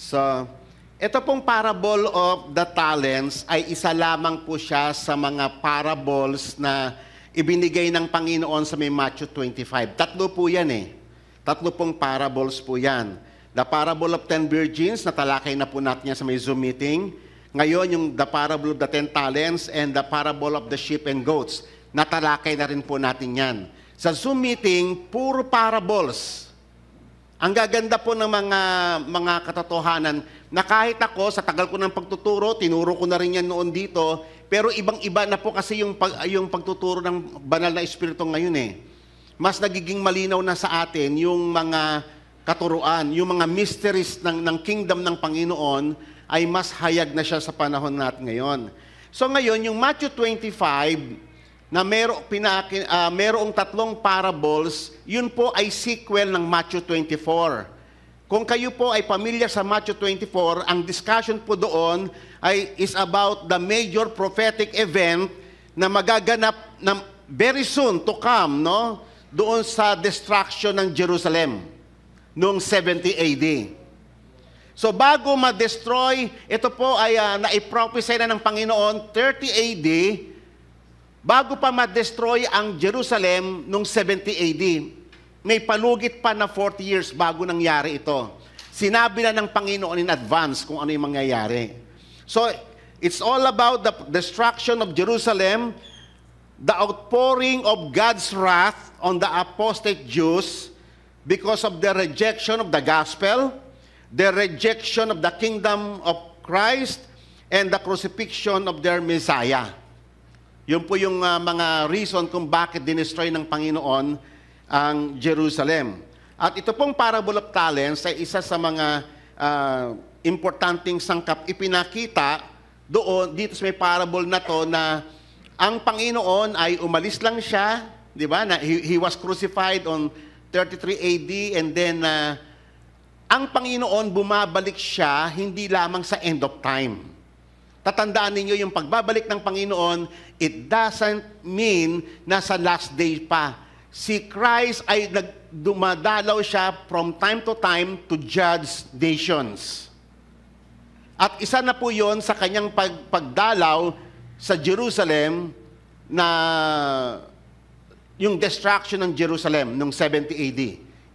So, ito pong parable of the talents ay isa lamang po siya sa mga parables na ibinigay ng Panginoon sa may Matthew 25. Tatlo po yan eh. Tatlo pong parables po yan. The parable of 10 virgins, natalakay na po natin yan sa may Zoom meeting. Ngayon, yung the parable of the 10 talents and the parable of the sheep and goats, natalakay na rin po natin yan. Sa Zoom meeting, puro parables. Ang gaganda po ng mga katotohanan na kahit ako, sa tagal ko ng pagtuturo, tinuro ko na rin yan noon dito, pero ibang-iba na po kasi yung pagtuturo ng banal na espiritu ngayon eh. Mas nagiging malinaw na sa atin yung mga katuruan, yung mga mysteries ng kingdom ng Panginoon ay mas hayag na siya sa panahon natin ngayon. So ngayon, yung Matthew 25, na merong tatlong parables, yun po ay sequel ng Matthew 24. Kung kayo po ay pamilyar sa Matthew 24, ang discussion po doon is about the major prophetic event na magaganap na very soon to come, no? Doon sa destruction ng Jerusalem noong 70 AD. So bago ma-destroy, ito po ay naiprophesy na ng Panginoon 30 AD, bago pa ma-destroy ang Jerusalem noong 70 AD, may palugit pa na 40 years bago nangyari ito. Sinabi na ng Panginoon in advance kung ano yung mangyayari. So, it's all about the destruction of Jerusalem, the outpouring of God's wrath on the apostate Jews because of the rejection of the gospel, the rejection of the kingdom of Christ, and the crucifixion of their Messiah. Yun po yung mga reason kung bakit dinestroy ng Panginoon ang Jerusalem. At ito pong parable of talents ay isa sa mga importanteng sangkap ipinakita doon, dito sa may parable na to, na ang Panginoon ay umalis lang siya, di ba? Na he was crucified on 33 AD and then ang Panginoon bumabalik siya hindi lamang sa end of time. Tatandaan ninyo yung pagbabalik ng Panginoon, it doesn't mean na sa last day pa. Si Christ ay dumadalaw siya from time to time to judge nations. At isa na po yon sa kanyang pagdalaw sa Jerusalem na yung destruction ng Jerusalem noong 70 AD.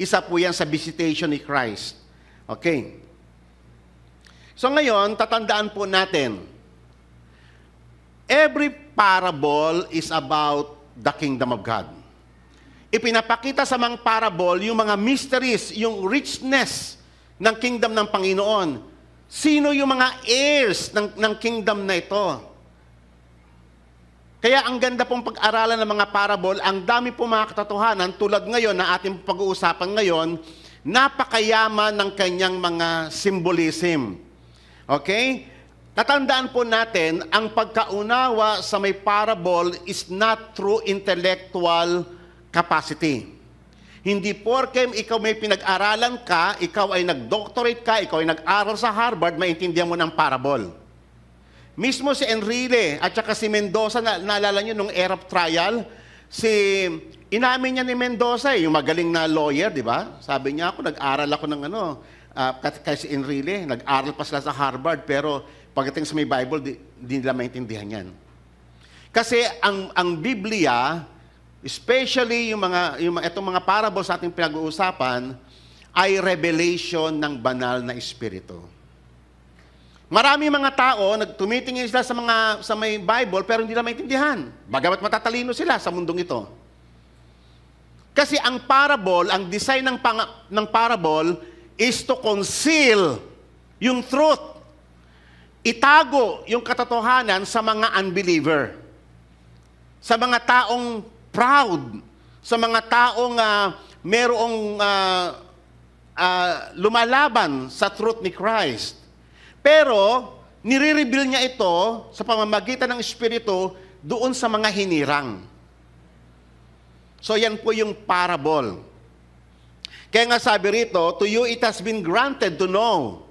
Isa po yan sa visitation ni Christ. Okay. So ngayon, tatandaan po natin, every parable is about the kingdom of God. Ipinapakita sa mga parable yung mga mysteries, yung richness ng kingdom ng Panginoon. Sino yung mga heirs ng kingdom na ito? Kaya ang ganda pong pag-aralan ng mga parable, ang dami pong mga katotohanan tulad ngayon na ating pag-uusapan ngayon, napakayaman ng kanyang mga symbolism. Okay? Tatandaan po natin, ang pagkaunawa sa may parable is not through intellectual capacity. Hindi porke ikaw may pinag-aralan ka, ikaw ay nag-doctorate ka, ikaw ay nag-aral sa Harvard, maintindihan mo ng parable. Mismo si Enrile at saka si Mendoza, naalala nyo nung era of trial, inamin niya ni Mendoza, yung magaling na lawyer, di ba? Sabi niya ako, nag-aral ako ng kaya si Enrile, nag-aral pa sila sa Harvard, pero pagdating sa may Bible, di nila maintindihan yan. Kasi ang Biblia, especially itong mga parables sa ating pinag-uusapan, ay revelation ng banal na espiritu. Marami mga tao, tumitingin sila sa may Bible, pero hindi nila maintindihan. Bagamat matatalino sila sa mundong ito. Kasi ang parable, ang design ng parable is to conceal yung truth. Itago yung katotohanan sa mga unbeliever. Sa mga taong proud. Sa mga taong merong lumalaban sa truth ni Christ. Pero, nire-reveal niya ito sa pamamagitan ng Espiritu doon sa mga hinirang. So, yan po yung parable. Kaya nga sabi rito, to you it has been granted to know.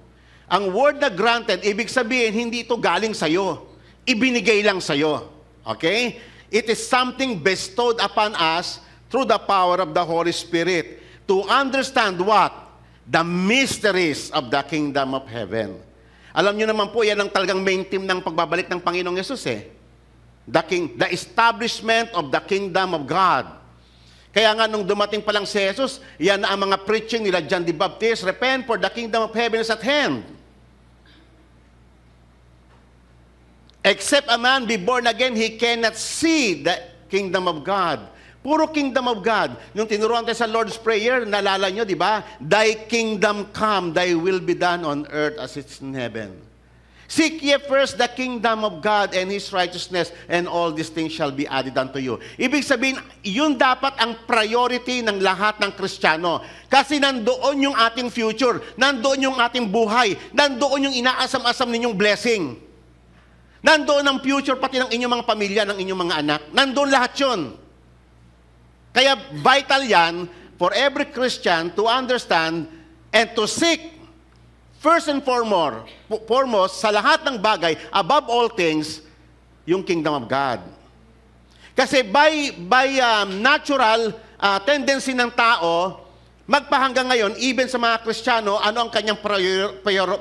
Ang word na granted, ibig sabihin, hindi ito galing sa'yo. Ibinigay lang sa'yo. Okay? It is something bestowed upon us through the power of the Holy Spirit to understand what? The mysteries of the kingdom of heaven. Alam niyo naman po, yan ang talagang main theme ng pagbabalik ng Panginoong Yesus eh. The establishment of the kingdom of God. Kaya nga nung dumating pa lang si Jesus, yan na ang mga preaching nila John the Baptist, repent for the kingdom of heaven is at hand. Except a man be born again, he cannot see the kingdom of God. Puro kingdom of God. Yung tinuruan tayo sa Lord's Prayer, nalala nyo, di ba? Thy kingdom come, thy will be done on earth as it's in heaven. Seek ye first the kingdom of God and His righteousness, and all these things shall be added unto you. Ibig sabihin, yun dapat ang priority ng lahat ng Kristiyano. Kasi nandoon yung ating future, nandoon yung ating buhay, nandoon yung inaasam-asam ninyong blessing. Nandoon ang future pati ng inyong mga pamilya, ng inyong mga anak. Nandoon lahat yun. Kaya vital yan for every Christian to understand and to seek first and foremost sa lahat ng bagay, above all things, yung kingdom of God. Kasi by natural tendency ng tao, magpahanggang ngayon, even sa mga Kristiyano, ano ang kanyang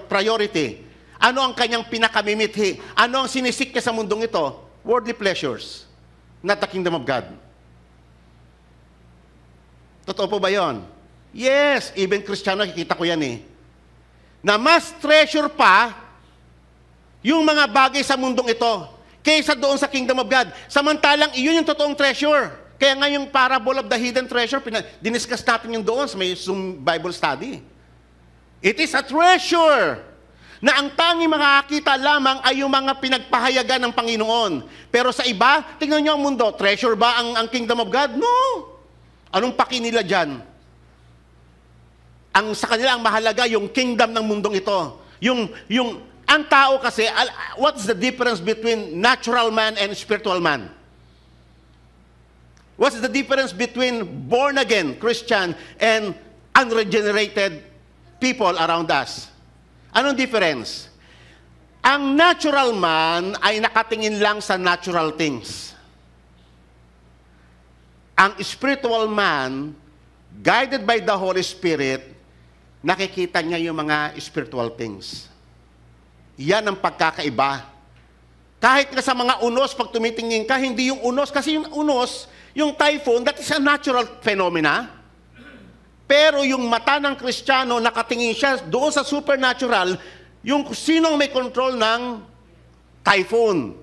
priority? Ano ang kanyang pinakamimithi? Ano ang sinisik niya sa mundong ito? Worldly pleasures, not the kingdom of God. Totoo po ba yun? Yes, even Kristiyano, nakikita ko yan eh. Na mas treasure pa yung mga bagay sa mundong ito kaysa doon sa kingdom of God. Samantalang, iyon yung totoong treasure. Kaya nga yung parable of the hidden treasure, diniscuss natin yung doon sa may Zoom Bible study. It is a treasure na ang tanging makakakita lamang ay yung mga pinagpahayagan ng Panginoon. Pero sa iba, tingnan nyo ang mundo, treasure ba ang kingdom of God? No! Anong paki nila dyan? Sa kanila ang mahalaga yung kingdom ng mundong ito. Ang tao kasi, what's the difference between natural man and spiritual man? What's the difference between born again Christian and unregenerated people around us? Anong difference? Ang natural man ay nakatingin lang sa natural things. Ang spiritual man, guided by the Holy Spirit, nakikita niya yung mga spiritual things. Yan ang pagkakaiba. Kahit nga sa mga unos, pag tumitingin ka, hindi yung unos, kasi yung unos, yung typhoon, that is a natural phenomena. Pero yung mata ng Kristiyano, nakatingin siya doon sa supernatural, yung sinong may control ng typhoon.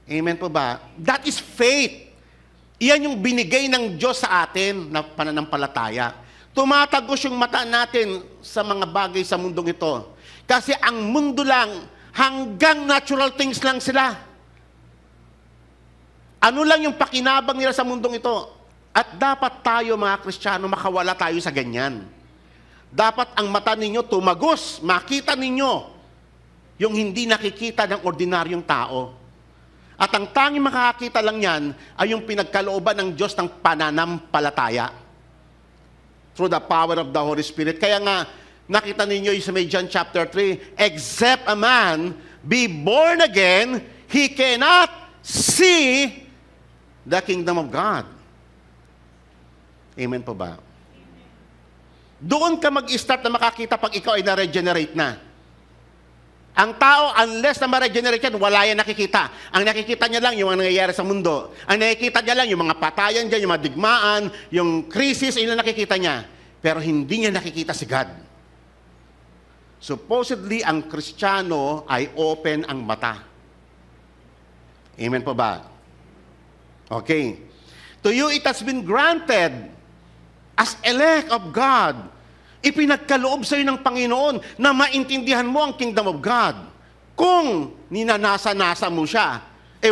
Amen po ba? That is faith. Iyan yung binigay ng Diyos sa atin na pananampalataya. Tumatagos yung mata natin sa mga bagay sa mundong ito. Kasi ang mundo lang, hanggang natural things lang sila. Ano lang yung pakinabang nila sa mundong ito? At dapat tayo mga Kristiyano, makawala tayo sa ganyan. Dapat ang mata ninyo tumagos, makita ninyo yung hindi nakikita ng ordinaryong tao. At ang tanging makakakita lang yan ay yung pinagkalooban ng Diyos ng pananampalataya. Through the power of the Holy Spirit. Kaya nga, nakita ninyo yung sa may John chapter 3, except a man be born again, he cannot see the kingdom of God. Amen po ba? Doon ka mag-start na makakita pag ikaw ay na-regenerate na. Ang tao, unless na ma-regenerate yan, wala yan nakikita. Ang nakikita niya lang yung mga nangyayari sa mundo. Ang nakikita niya lang yung mga patayan dyan, yung mga digmaan, yung crisis, yun lang nakikita niya. Pero hindi niya nakikita si God. Supposedly, ang Kristiyano ay open ang mata. Amen po ba? Okay. To you it has been granted as elect of God. Ipinagkaloob sa iyo ng Panginoon na maintindihan mo ang kingdom of God. Kung ninanasa-nasa mo siya,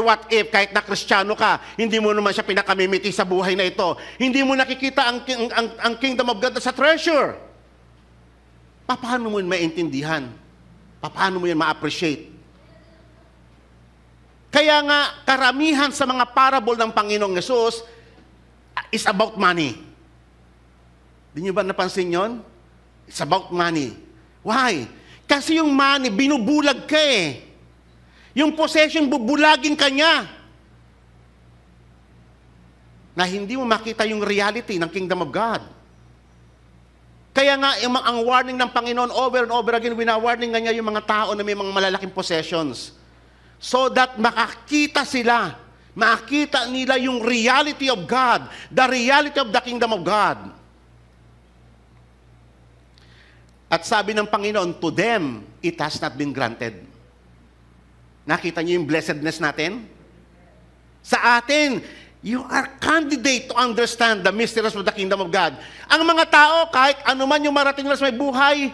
what if kahit na Kristiyano ka, hindi mo naman siya pinakamimiti sa buhay na ito. Hindi mo nakikita ang kingdom of God as a treasure. Paano mo yun maintindihan? Paano mo yun ma-appreciate? Kaya nga, karamihan sa mga parable ng Panginoong Yesus is about money. Di nyo ba napansin yun? It's about money. Why? Kasi yung money, binubulag ka eh. Yung possession, bubulagin ka niya. Na hindi mo makita yung reality ng kingdom of God. Kaya nga, ang warning ng Panginoon, over and over again, wina-warning nga niya yung mga tao na may mga malalaking possessions. So that makakita nila yung reality of God, the reality of the kingdom of God. At sabi ng Panginoon, to them, it has not been granted. Nakita niyo yung blessedness natin? Sa atin, you are candidate to understand the mysteries of the kingdom of God. Ang mga tao, kahit anuman yung marating nila sa may buhay,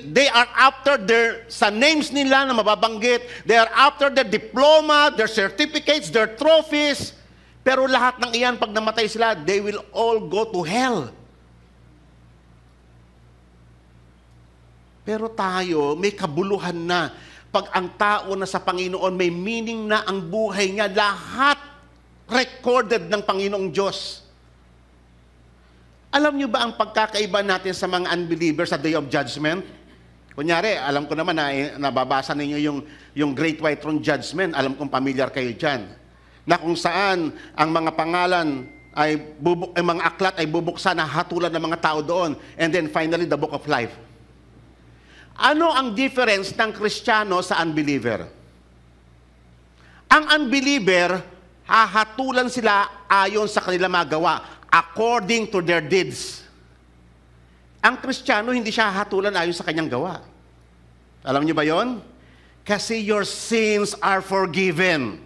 they are after sa names nila na mababanggit, they are after their diploma, their certificates, their trophies. Pero lahat ng iyan, pag namatay sila, they will all go to hell. Pero tayo, may kabuluhan na. Pag ang tao na sa Panginoon, may meaning na ang buhay niya, lahat recorded ng Panginoong Diyos. Alam niyo ba ang pagkakaiba natin sa mga unbelievers sa Day of Judgment? Kunyari, alam ko naman na nababasa ninyo yung Great White Throne Judgment. Alam kong familiar kayo dyan. Na kung saan ang mga pangalan ay mga aklat ay bubuksan na hatulan ng mga tao doon. And then finally, the Book of Life. Ano ang difference ng Kristiyano sa unbeliever? Ang unbeliever, hahatulan sila ayon sa kanilang magawa, according to their deeds. Ang Kristiyano, hindi siya hahatulan ayon sa kanyang gawa. Alam niyo ba yon? Kasi your sins are forgiven.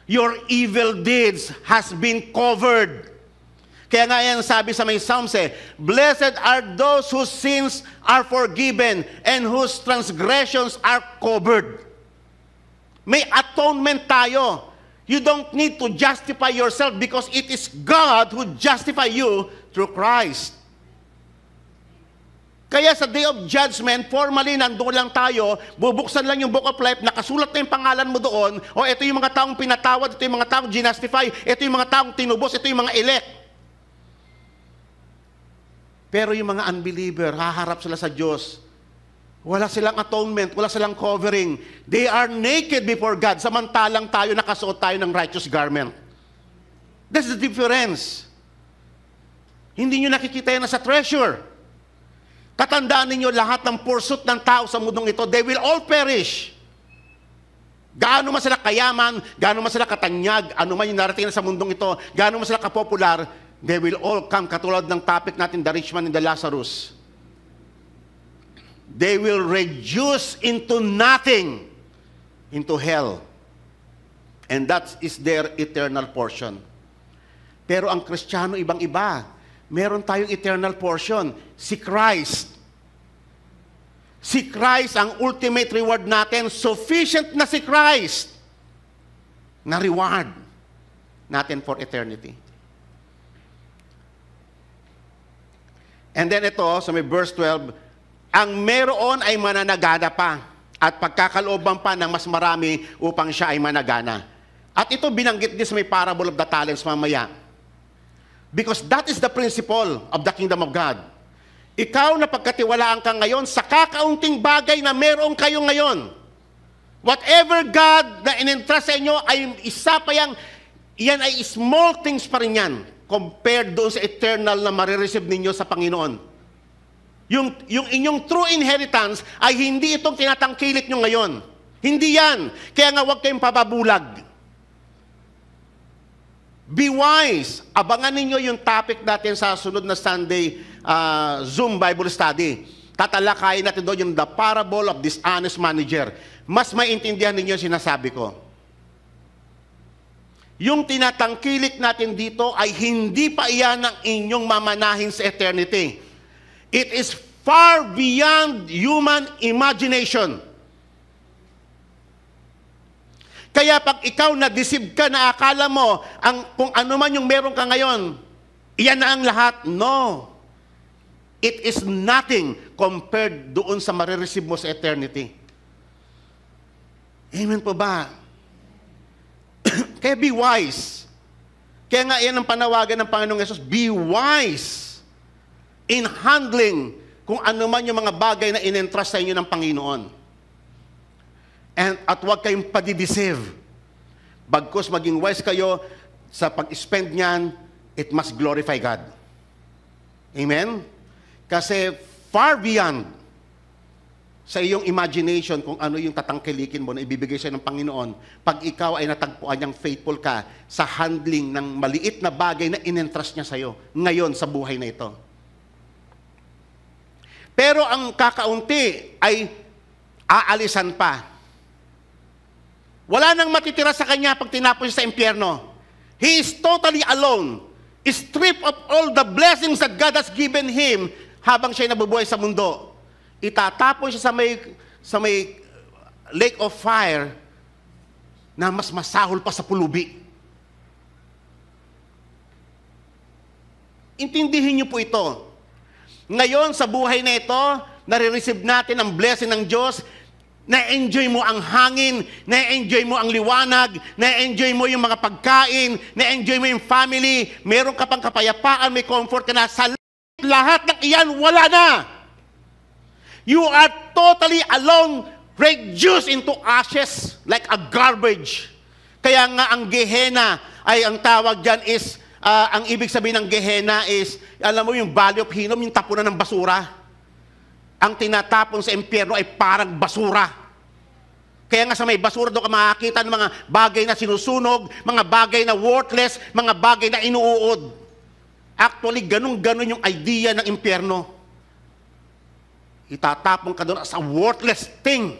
Your evil deeds has been covered. Kaya nga yan sabi sa may Psalms, blessed are those whose sins are forgiven and whose transgressions are covered. May atonement tayo. You don't need to justify yourself because it is God who justify you through Christ. Kaya sa Day of Judgment, formally, nandoon lang tayo, bubuksan lang yung Book of Life, nakasulat na yung pangalan mo doon, o ito yung mga taong pinatawad, ito yung mga taong ginastify, ito yung mga taong tinubos, ito yung mga elect. Pero yung mga unbeliever, haharap sila sa Diyos. Wala silang atonement, wala silang covering. They are naked before God, samantalang tayo nakasuot tayo ng righteous garment. That's the difference. Hindi nyo nakikita yan sa treasure. Tatandaan ninyo lahat ng pursuit ng tao sa mundong ito, they will all perish. Gaano man sila kayaman, gaano man sila katanyag, ano man yung narating sa mundong ito, gaano man sila kapopular, they will all come, katulad ng topic natin, the rich man and the Lazarus. They will reduce into nothing, into hell. And that is their eternal portion. Pero ang Kristiyano, ibang-iba. Meron tayong eternal portion, si Christ. Si Christ ang ultimate reward natin. Sufficient na si Christ na reward natin for eternity. And then ito, sa may verse 12, ang meron ay mananagana pa at pagkakalooban pa ng mas marami upang siya ay managana. At ito binanggit din sa may parable of the talents mamaya. Because that is the principle of the kingdom of God. Ikaw na pagkatiwalaan ka ngayon sa kakaunting bagay na meron kayo ngayon. Whatever God na in-entrust sa inyo ay isa pa yan ay small things pa rin yan compared doon sa eternal na marireceive ninyo sa Panginoon. Yung inyong true inheritance ay hindi itong tinatangkilik nyo ngayon. Hindi yan. Kaya nga huwag kayong pababulag. Be wise. Abangan ninyo yung topic natin sa sunod na Sunday Zoom Bible Study. Tatalakayin natin doon yung the parable of dishonest manager. Mas maintindihan ninyo yung sinasabi ko. Yung tinatangkilik natin dito ay hindi pa iyan ang inyong mamanahin sa eternity. It is far beyond human imagination. Kaya pag ikaw na-deceive ka na akala mo kung ano man yung meron ka ngayon, iyan na ang lahat. No. It is nothing compared doon sa marireceive mo sa eternity. Amen po ba? Kaya be wise. Kaya nga yan ang panawagan ng Panginoong Yesus, be wise in handling kung ano man yung mga bagay na in-entrust sa inyo ng Panginoon. At huwag kayong padideceive. Bagkus maging wise kayo sa pag-spend niyan, it must glorify God. Amen? Kasi far beyond sa iyong imagination kung ano yung tatangkilikin mo na ibibigay sa'yo ng Panginoon pag ikaw ay natagpuan niyang faithful ka sa handling ng maliit na bagay na in-entrust niya sa'yo ngayon sa buhay na ito. Pero ang kakaunti ay aalisan pa. Wala nang matitira sa kanya pag tinapon siya sa impyerno. He is totally alone, stripped of all the blessings that God has given him habang siya'y nabubuhay sa mundo. Itatapon siya sa may lake of fire na mas masahol pa sa pulubi. Intindihin niyo po ito. Ngayon, sa buhay na ito, nare-receive natin ang blessing ng Diyos, na-enjoy mo ang hangin, na-enjoy mo ang liwanag, na-enjoy mo yung mga pagkain, na-enjoy mo yung family, meron ka pang kapayapaan, may comfort ka na. Sa lahat ng iyan, wala na. You are totally alone, reduced into ashes like a garbage. Kaya nga ang Gehenna ay ang tawag dyan is, ang ibig sabihin ng Gehenna is, alam mo yung Valley of Hinnom, yung tapunan ng basura. Ang tinatapon sa impyerno ay parang basura. Kaya nga sa may basura doon ka makakita ng mga bagay na sinusunog, mga bagay na worthless, mga bagay na inuuod. Actually, ganun-ganun yung idea ng impyerno. Itatapon ka doon as a worthless thing.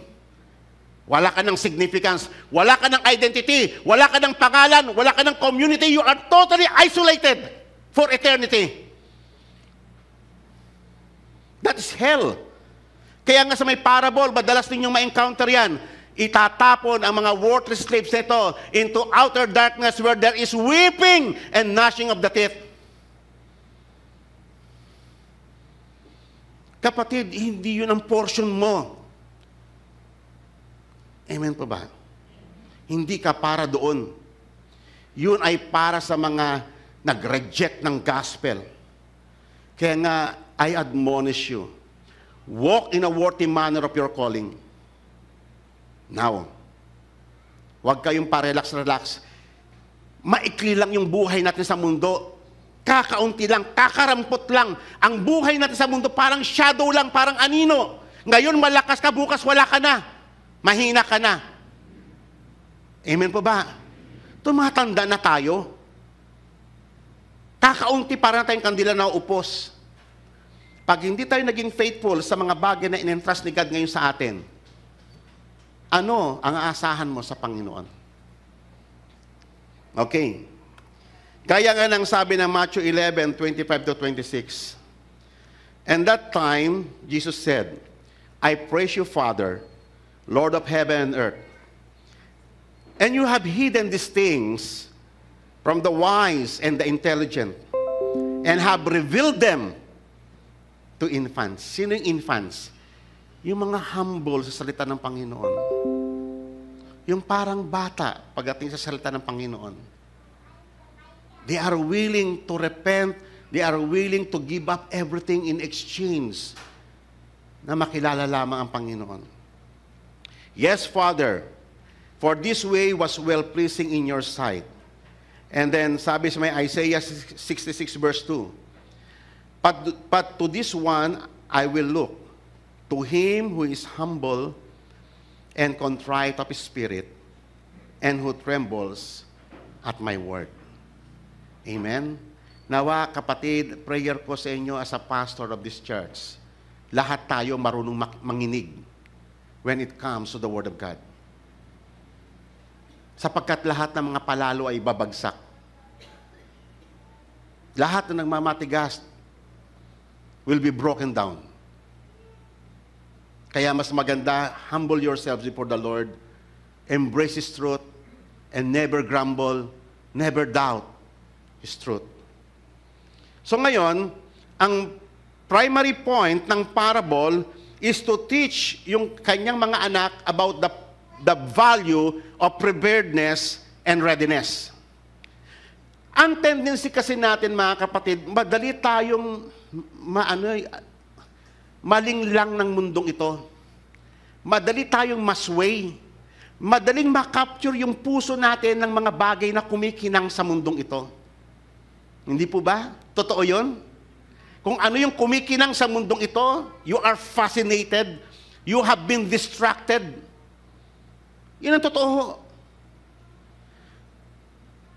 Wala ka ng significance, wala ka ng identity, wala ka ng pangalan, wala ka ng community. You are totally isolated for eternity. That is hell. Kaya nga sa may parable, madalas ninyong ma-encounter yan. Itatapon ang mga worthless slaves nito into outer darkness where there is weeping and gnashing of the teeth. Kapatid, hindi yun ang portion mo. Amen po ba? Hindi ka para doon. Yun ay para sa mga nag-reject ng gospel. Kaya nga, I admonish you, walk in a worthy manner of your calling. Now, huwag kayong pa-relax-relax. Maikli lang yung buhay natin sa mundo. Kakaunti lang, kakarampot lang. Ang buhay natin sa mundo parang shadow lang, parang anino. Ngayon malakas ka, bukas wala ka na. Mahina ka na. Amen po ba? Tumatanda na tayo. Kakaunti para tayong kandila na upos. Pag hindi tayo naging faithful sa mga bagay na in-entrust ni God ngayon sa atin, ano ang aasahan mo sa Panginoon? Okay. Kaya nga nang sabi ng Matthew 11:25-26, and that time, Jesus said, I praise you, Father, Lord of heaven and earth, and you have hidden these things from the wise and the intelligent, and have revealed them to infants. Sino yung infants? Yung mga humble sa salita ng Panginoon. Yung parang bata pagdating sa salita ng Panginoon. They are willing to repent. They are willing to give up everything in exchange na makilala lamang ang Panginoon. Yes, Father, for this way was well-pleasing in your sight. And then sabi sa may Isaiah 66 verse 2, But to this one I will look, to him who is humble and contrite of spirit, and who trembles at my word. Amen? Nawa, kapatid, prayer ko sa inyo as a pastor of this church, lahat tayo marunong manginig when it comes to the Word of God. Sapagkat lahat ng mga palalo ay babagsak. Lahat na nagmamatigas will be broken down. Kaya mas maganda, humble yourselves before the Lord, embrace His truth, and never grumble, never doubt His truth. So ngayon, ang primary point ng parable is to teach yung kanyang mga anak about the value of preparedness and readiness. Ang tendency kasi natin, mga kapatid, madali tayong malinglang ng mundong ito. Madali tayong masway. Madaling makapture yung puso natin ng mga bagay na kumikinang sa mundong ito. Hindi po ba? Totoo yun? kung ano yung kumikinang sa mundong ito, you are fascinated, you have been distracted. Yan ang totoo.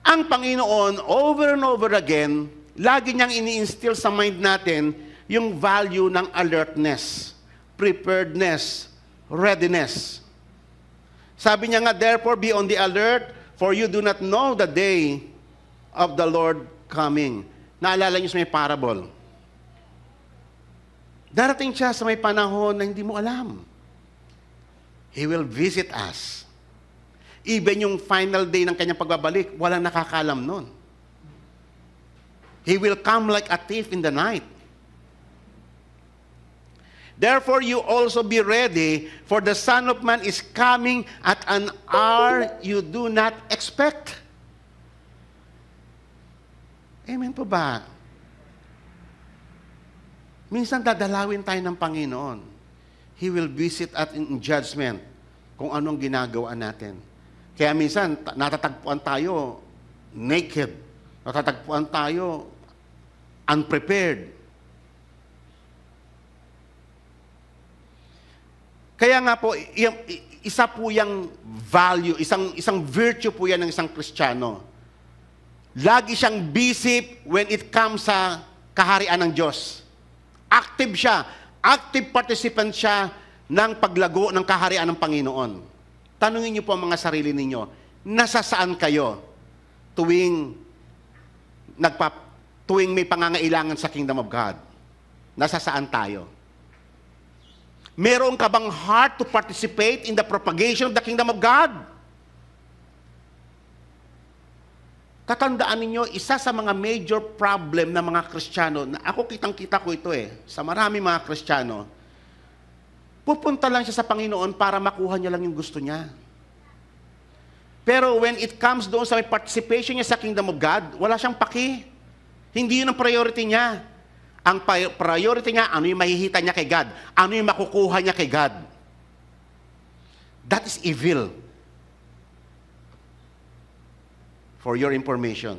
Ang Panginoon, over and over again, lagi niyang ini-instill sa mind natin yung value ng alertness, preparedness, readiness. Sabi niya nga, therefore be on the alert, for you do not know the day of the Lord coming. Naalala niyo sa may parable. Darating siya sa may panahon na hindi mo alam. He will visit us. Even yung final day ng kanyang pagbabalik, walang nakakalam nun. He will come like a thief in the night. Therefore, you also be ready, for the Son of Man is coming at an hour you do not expect. Amen po ba? Minsan dadalawin tayo ng Panginoon. He will visit us in judgment kung anong ginagawa natin. Kaya minsan, natatagpuan tayo naked. Natatagpuan tayo unprepared. Kaya nga po, isa po yung value, isang virtue po yan ng isang Kristiyano. Lagi siyang busy when it comes sa kaharian ng Diyos. Active siya. Active participant siya ng paglago ng kaharian ng Panginoon. Tanungin niyo po ang mga sarili ninyo, nasasaan kayo tuwing may pangangailangan sa Kingdom of God? Nasasaan tayo? Meron ka bang heart to participate in the propagation of the Kingdom of God? Tatandaan ninyo, isa sa mga major problem ng mga Kristiyano, na ako kitang-kita ko ito sa marami mga Kristiyano, pupunta lang siya sa Panginoon para makuha niya lang yung gusto niya. Pero when it comes doon sa may participation niya sa Kingdom of God, wala siyang paki. Hindi yun ang priority niya. Ang priority niya, ano yung mahihita niya kay God? Ano yung makukuha niya kay God? That is evil. For your information.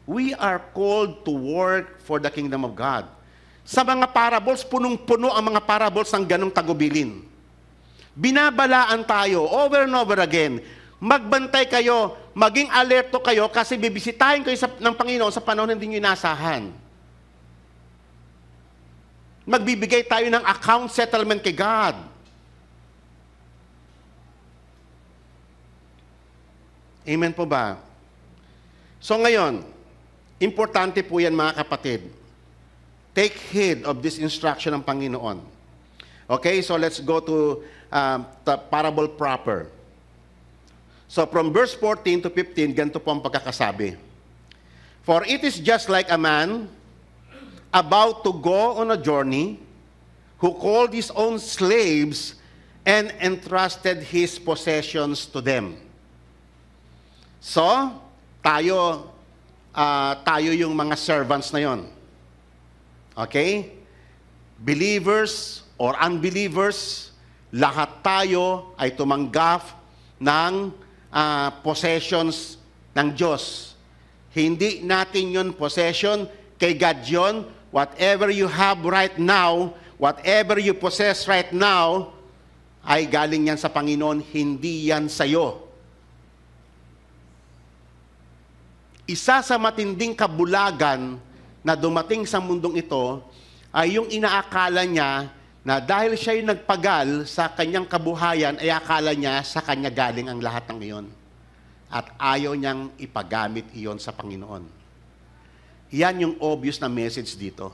We are called to work for the Kingdom of God. Sa mga parables, punong-puno ang mga parables ng ganong tagubilin. Binabalaan tayo over and over again. Magbantay kayo, maging alerto kayo kasi bibisitahin kayo ng Panginoon sa panahon na hindi nyo inasahan. Magbibigay tayo ng account settlement kay God. Amen po ba? So ngayon, importante po yan mga kapatid. Take heed of this instruction ng Panginoon. Okay, so let's go to the parable proper. So from verse 14 to 15, ganito po ang pagkakasabi. For it is just like a man about to go on a journey, who called his own slaves and entrusted his possessions to them. So, tayo yung mga servants na yon. Okay? Believers or unbelievers, lahat tayo ay tumanggap ng possessions ng Diyos. Hindi natin yun possession, kay God yun. Whatever you have right now, whatever you possess right now, ay galing yan sa Panginoon, hindi yan sa'yo. Isa sa matinding kabulagan na dumating sa mundong ito ay yung inaakala niya na dahil siya yung nagpagal sa kanyang kabuhayan, ay akala niya sa kanya galing ang lahat ng iyon. At ayaw niyang ipagamit iyon sa Panginoon. Yan yung obvious na message dito.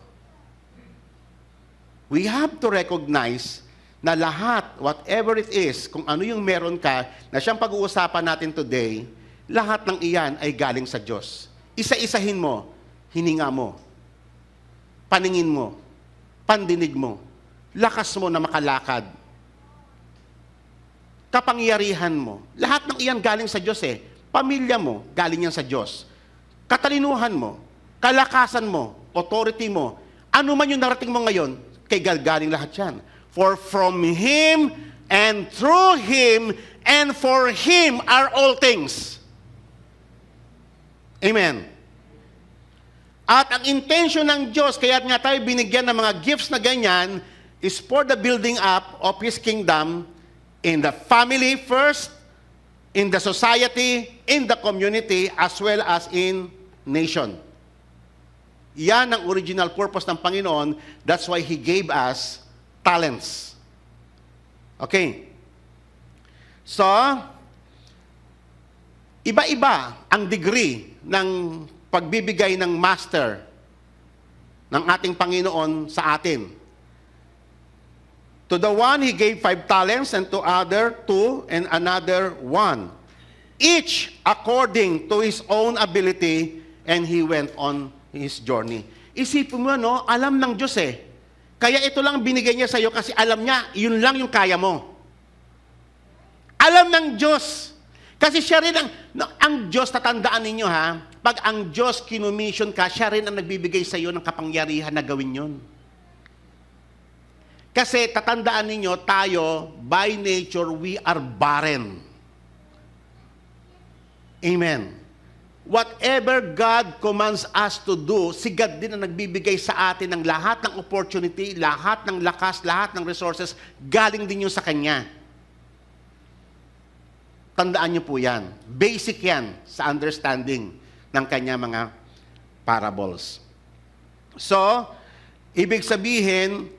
We have to recognize na lahat, whatever it is, kung ano yung meron ka, na siyang pag-uusapan natin today, lahat ng iyan ay galing sa Diyos. Isa-isahin mo, hininga mo, paningin mo, pandinig mo, lakas mo na makalakad, kapangyarihan mo. Lahat ng iyan galing sa Diyos Pamilya mo, galing yan sa Diyos. Katalinuhan mo, kalakasan mo, authority mo, ano man yung narating mo ngayon, kay God galing lahat yan. For from Him, and through Him, and for Him are all things. Amen. At ang intention ng Diyos, kaya nga tayo binigyan ng mga gifts na ganyan, is for the building up of His kingdom in the family first, in the society, in the community, as well as in nation. Yan ang original purpose ng Panginoon. That's why He gave us talents. Okay. So, iba-iba ang degree ng pagbibigay ng master ng ating Panginoon sa atin. To the one, He gave 5 talents, and to other 2, and another 1. Each according to his own ability, and he went on his journey. Isipin mo, no? Alam ng Diyos eh. Kaya ito lang binigay niya sa iyo kasi alam niya, yun lang yung kaya mo. Alam ng Diyos. Kasi siya rin ang Diyos, tatandaan ninyo ha, pag ang Diyos kinumission ka, siya rin ang nagbibigay sa iyo ng kapangyarihan na gawin yun. Kasi tatandaan ninyo, tayo, by nature, we are barren. Amen. Whatever God commands us to do, si God din ang nagbibigay sa atin ng lahat ng opportunity, lahat ng lakas, lahat ng resources, galing din yun sa Kanya. Tandaan niyo po yan. Basic yan sa understanding ng Kanya mga parables. So, ibig sabihin,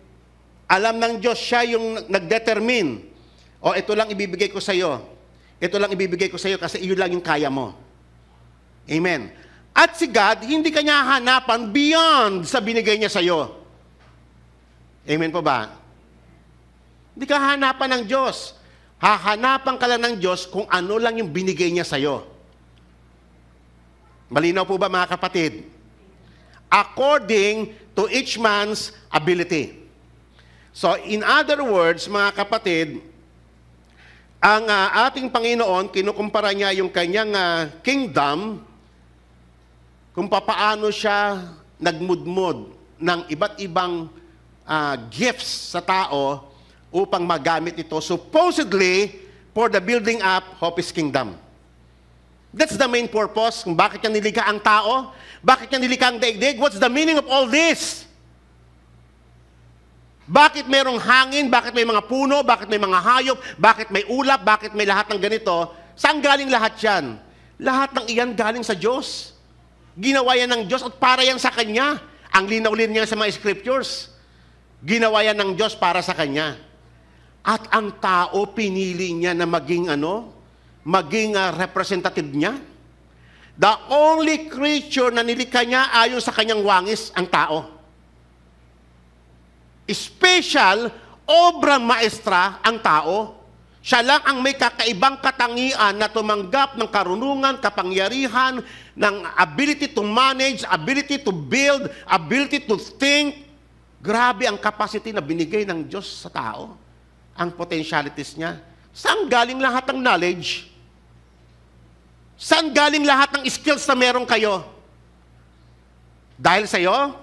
alam ng Diyos, siya yung nagdetermine. O, ito lang ibibigay ko sa iyo. Ito lang ibibigay ko sa iyo kasi iyon lang yung kaya mo. Amen. At si God, hindi kanya hanapan beyond sa binigay niya sa iyo. Amen po ba? Hindi ka hanapan ng Diyos. Hahanapan ka lang ng Diyos kung ano lang yung binigay niya sa iyo. Malinaw po ba mga kapatid? According to each man's ability. So, in other words, mga kapatid, ang ating Panginoon, kinukumpara niya yung kanyang kingdom, kung papaano siya nagmudmod ng iba't ibang gifts sa tao upang magamit ito, supposedly, for the building up of His kingdom. That's the main purpose kung bakit niya nilikha ang tao, bakit niya nilikha ang daigdig. What's the meaning of all this? Bakit mayroong hangin? Bakit may mga puno? Bakit may mga hayop? Bakit may ulap? Bakit may lahat ng ganito? Saan galing lahat yan? Lahat ng iyan galing sa Diyos. Ginawa yan ng Diyos at para yan sa Kanya. Ang linaw-lin niya sa mga scriptures. Ginawa yan ng Diyos para sa Kanya. At ang tao, pinili niya na maging maging representative niya. The only creature na nilikha niya ayon sa Kanyang wangis, ang tao. Special, obra maestra ang tao. Siya lang ang may kakaibang katangian na tumanggap ng karunungan, kapangyarihan, ng ability to manage, ability to build, ability to think. Grabe ang capacity na binigay ng Diyos sa tao. Ang potentialities niya. Saan galing lahat ng knowledge? Saan galing lahat ng skills na meron kayo? Dahil sa iyo?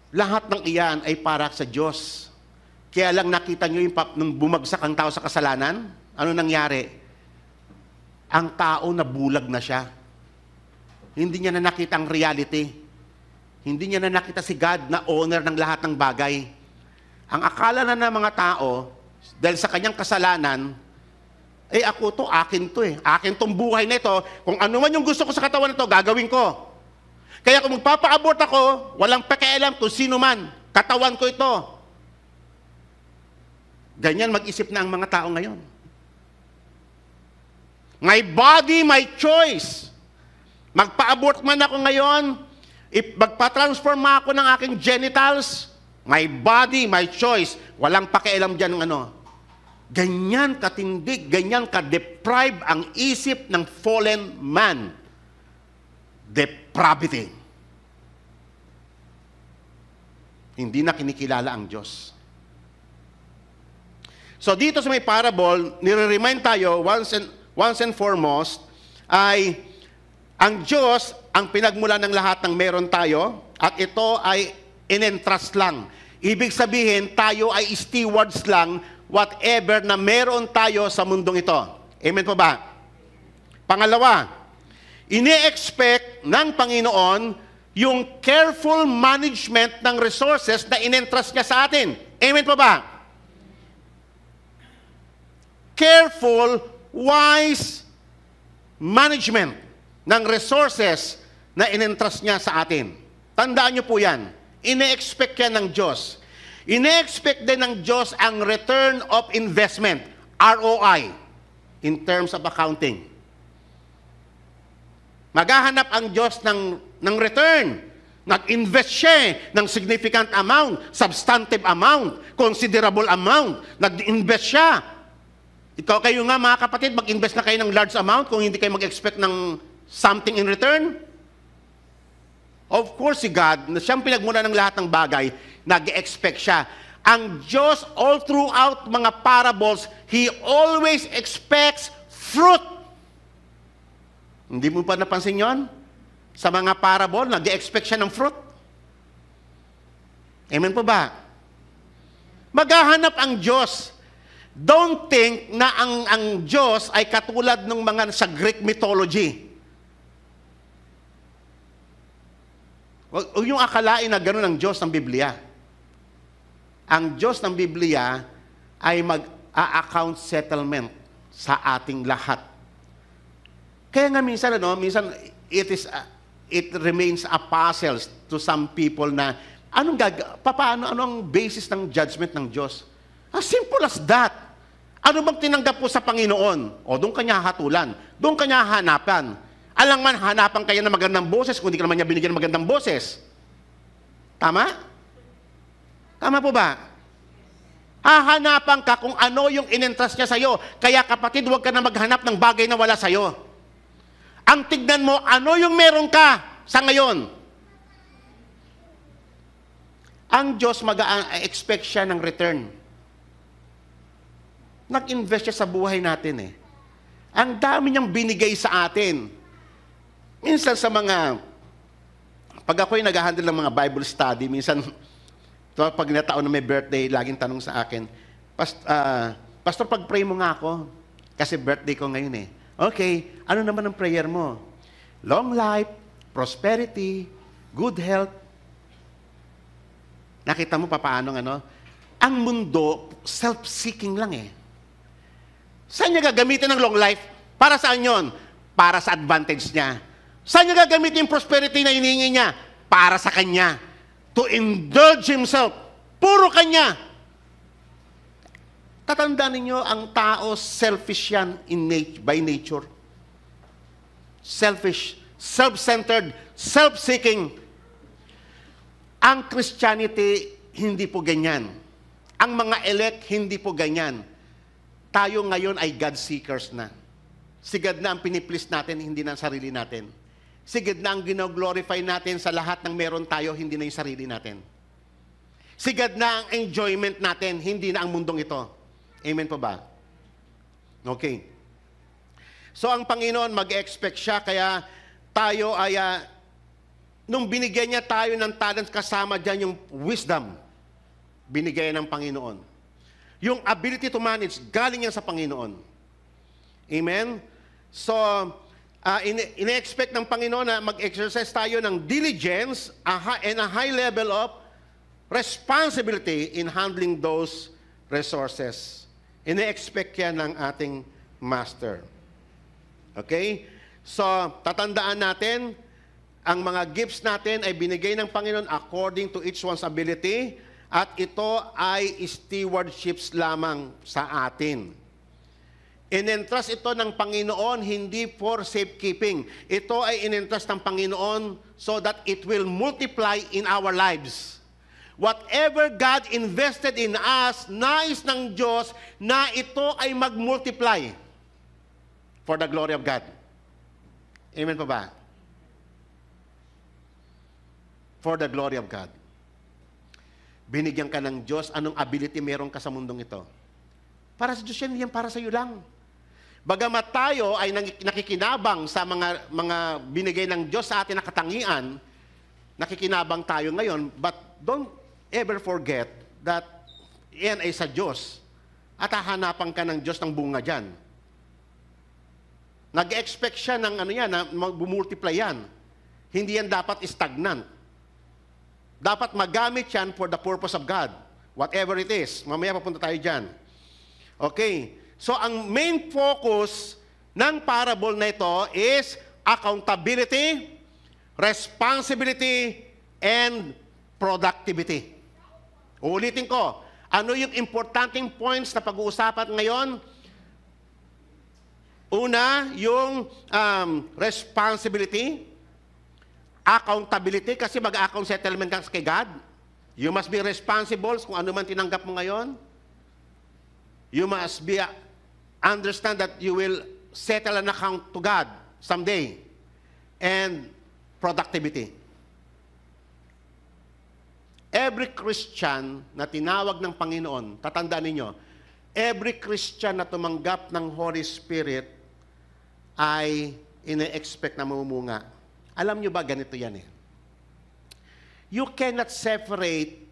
Lahat ng iyan ay para sa Diyos. Kaya lang nakita nyo yung nung bumagsak ang tao sa kasalanan, ano nangyari? Ang tao nabulag na siya. Hindi niya na nakita ang reality. Hindi niya na nakita si God na owner ng lahat ng bagay. Ang akala na ng mga tao, dahil sa kanyang kasalanan, ako to, akin to eh. Akin tong buhay na ito. Kung ano man yung gusto ko sa katawan nito, gagawin ko. Kaya kung magpapa-abort ako, walang pakialam kung sino man. Katawan ko ito. Ganyan mag-isip na ang mga tao ngayon. My body, my choice. Magpa-abort man ako ngayon, if magpa-transform ako ng aking genitals, my body, my choice. Walang pakialam dyan ng ano. Ganyan katindig, ganyan ka-deprive ang isip ng fallen man. Depravity. Hindi na kinikilala ang Diyos. So dito sa may parable, nire-remind tayo once and foremost, ay ang Diyos ang pinagmula ng lahat ng meron tayo at ito ay in-entrust lang. Ibig sabihin, tayo ay stewards lang whatever na meron tayo sa mundong ito. Amen po ba? Pangalawa, Ini-expect ng Panginoon yung careful management ng resources na in-entrust niya sa atin. Amen po ba? Careful, wise management ng resources na in-entrust niya sa atin. Tandaan niyo po yan. Ine-expect yan ng Diyos. Ine-expect din ng Diyos ang return of investment, ROI, in terms of accounting. Maghahanap ang Diyos ng return. Nag-invest siya ng significant amount, substantive amount, considerable amount. Nag-invest siya. Ikaw kayo nga mga kapatid, mag-invest na kayo ng large amount kung hindi kayo mag-expect ng something in return. Of course, si God, na siyang pinagmula ng lahat ng bagay, nag-expect siya. Ang Diyos, all throughout mga parables, He always expects fruit. Hindi mo pa napansin yon? Sa mga parable, nag-expect siya ng fruit. Amen po ba? Maghahanap ang Diyos. Don't think na ang Diyos ay katulad ng mga sa Greek mythology. Huwag yung akalain na gano'n ang Diyos ng Biblia. Ang Diyos ng Biblia ay mag-a-account settlement sa ating lahat. Kaya nga minsan, it remains a puzzle to some people na paano ang basis ng judgment ng Diyos? As simple as that. Ano bang tinanggap po sa Panginoon? O, doon kanya hatulan. Doon kanya hanapan. Alang man, hanapan kayo ng magandang boses kung hindi ka naman niya binigyan ng magandang boses. Tama? Tama po ba? Hahanapan ka kung ano yung in-entrust niya sa'yo. Kaya kapatid, huwag ka na maghanap ng bagay na wala sa'yo. Ang tignan mo, ano yung meron ka sa ngayon? Ang Diyos mag-expect siya ng return. Nag-invest siya sa buhay natin eh. Ang dami niyang binigay sa atin. Minsan sa pag ako'y nag-handle ng mga Bible study, minsan, pag nataon na may birthday, laging tanong sa akin, Pastor, pag-pray mo nga ako, kasi birthday ko ngayon eh. Okay, ano naman ang prayer mo? Long life, prosperity, good health. Nakita mo paano Ang mundo, self-seeking lang eh. Saan niya gagamitin ng long life? Para saan yon? Para sa advantage niya. Saan niya gagamitin yung prosperity na hinihingi niya? Para sa kanya. To indulge himself. Puro kanya. Tatandaan ninyo, ang tao, selfish yan by nature. Selfish, self-centered, self-seeking. Ang Christianity, hindi po ganyan. Ang mga elect, hindi po ganyan. Tayo ngayon ay God-seekers na. Si God na ang piniplease natin, hindi na ang sarili natin. Si God na ang gino-glorify natin sa lahat ng meron tayo, hindi na yung sarili natin. Si God na ang enjoyment natin, hindi na ang mundong ito. Amen po ba? Okay. So ang Panginoon mag-expect siya, kaya tayo ay, nung binigyan niya tayo ng talents, kasama dyan yung wisdom, binigay ng Panginoon. Yung ability to manage, galing yan sa Panginoon. Amen? So, ine-expect ng Panginoon na mag-exercise tayo ng diligence and a high level of responsibility in handling those resources. Ine-expect yan ng ating Master. Okay? So, tatandaan natin, ang mga gifts natin ay binigay ng Panginoon according to each one's ability, at ito ay stewardships lamang sa atin. In-entrust ito ng Panginoon, hindi for safekeeping. Ito ay in-entrust ng Panginoon so that it will multiply in our lives. Whatever God invested in us, nais ng Diyos na ito ay mag-multiply for the glory of God. Amen pa ba? For the glory of God. Binigyan ka ng Diyos, anong ability meron ka sa mundong ito? Para sa Diyos yan, yan para sa iyo lang. Bagamat tayo ay nakikinabang sa mga binigay ng Diyos sa atin na katangian, nakikinabang tayo ngayon, but don't ever forget that yan ay sa Diyos. At hahanapan ka ng Diyos ng bunga dyan. Nag-expect siya ng ano yan, na mag-multiply yan. Hindi yan dapat stagnant. Dapat magamit yan for the purpose of God. Whatever it is. Mamaya papunta tayo dyan. Okay. So, ang main focus ng parable na ito is accountability, responsibility, and productivity. Uulitin ko. Ano yung importanteng points na pag-uusapan ngayon? Una, yung responsibility, accountability, kasi mag-account settlement ka kay God. You must be responsible kung ano man tinanggap mo ngayon. You must be understand that you will settle an account to God someday. And productivity. Every Christian na tinawag ng Panginoon, tatandaan ninyo, every Christian na tumanggap ng Holy Spirit ay ine-expect na mamumunga. Alam nyo ba, ganito yan eh. You cannot separate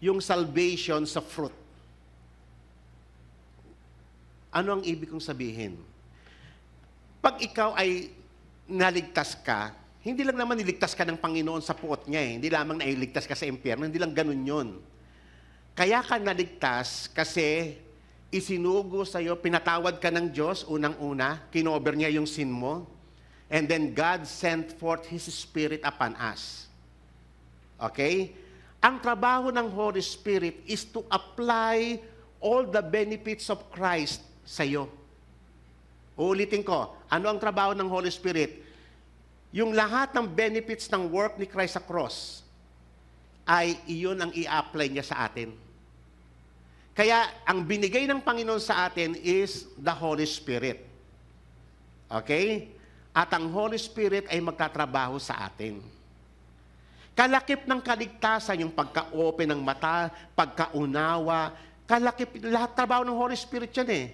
yung salvation sa fruit. Ano ang ibig kong sabihin? Pag ikaw ay naligtas ka, hindi lang naman niligtas ka ng Panginoon sa puot niya eh. Hindi lamang nailigtas ka sa impyerno, hindi lang ganun yun. Kaya ka naligtas kasi isinugo sa'yo, pinatawad ka ng Diyos, unang-una, kinover niya yung sin mo, and then God sent forth His Spirit upon us. Okay? Ang trabaho ng Holy Spirit is to apply all the benefits of Christ sa'yo. Uulitin ko, ano ang trabaho ng Holy Spirit? Yung lahat ng benefits ng work ni Christ sa cross, ay iyon ang i-apply niya sa atin. Kaya, ang binigay ng Panginoon sa atin is the Holy Spirit. Okay? At ang Holy Spirit ay magtatrabaho sa atin. Kalakip ng kaligtasan, yung pagka-open ng mata, pagkaunawa, kalakip, lahat trabaho ng Holy Spirit yan eh.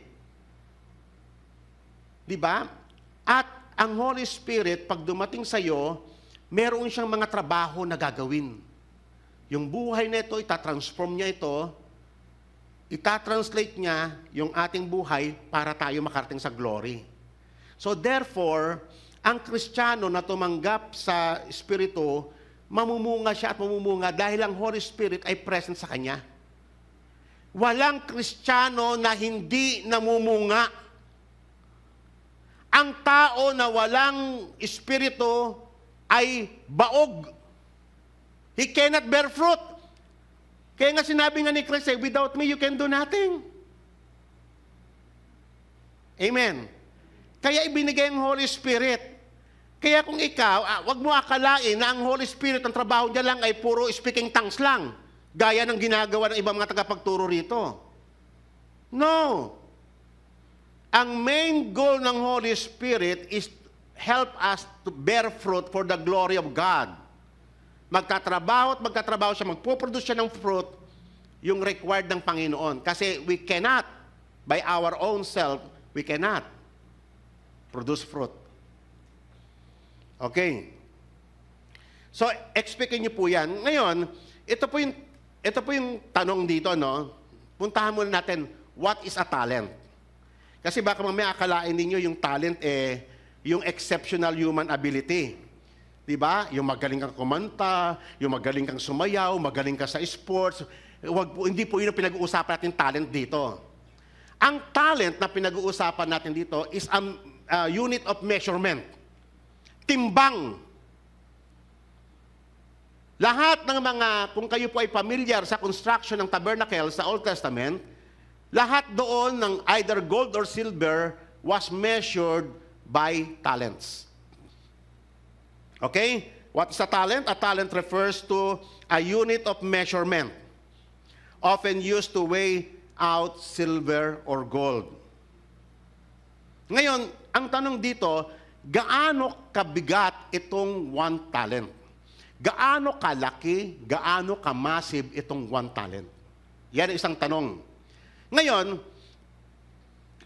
Di ba? At ang Holy Spirit, pag dumating sa iyo, meron siyang mga trabaho na gagawin. Yung buhay na ito, itatransform niya ito, itatranslate niya yung ating buhay para tayo makarating sa glory. So therefore, ang Kristiyano na tumanggap sa Espiritu, mamumunga siya at mamumunga dahil ang Holy Spirit ay present sa kanya. Walang Kristiyano na hindi namumunga. Ang tao na walang Espiritu ay baog. He cannot bear fruit. Kaya nga sinabi nga ni Christ, without me, you can do nothing. Amen. Kaya ibinigay ang Holy Spirit. Kaya kung ikaw, wag mo akalain na ang Holy Spirit, ang trabaho niya lang ay puro speaking tongues lang. Gaya ng ginagawa ng ibang mga tagapagturo rito. No. Ang main goal ng Holy Spirit is help us to bear fruit for the glory of God. Magtatrabaho at magtatrabaho siya, magpuproduce siya ng fruit, yung required ng Panginoon. Kasi we cannot, by our own self, we cannot produce fruit. Okay. So, expectin niyo po yan. Ngayon, ito po yung tanong dito, no? Puntahan muna natin, what is a talent? Kasi baka mamaya akalain ninyo yung talent, yung exceptional human ability. Diba? Yung magaling kang kumanta, yung magaling kang sumayaw, magaling ka sa sports. Hindi po yun ang pinag-uusapan natin talent dito. Ang talent na pinag-uusapan natin dito is a unit of measurement. Timbang. Lahat ng mga, kung kayo po ay familiar sa construction ng tabernacle sa Old Testament, lahat doon ng either gold or silver was measured by talents. Okay? What is a talent? A talent refers to a unit of measurement, often used to weigh out silver or gold. Ngayon, ang tanong dito, gaano kabigat itong one talent? Gaano kalaki, gaano kamassive itong one talent? Yan ang isang tanong. Ngayon,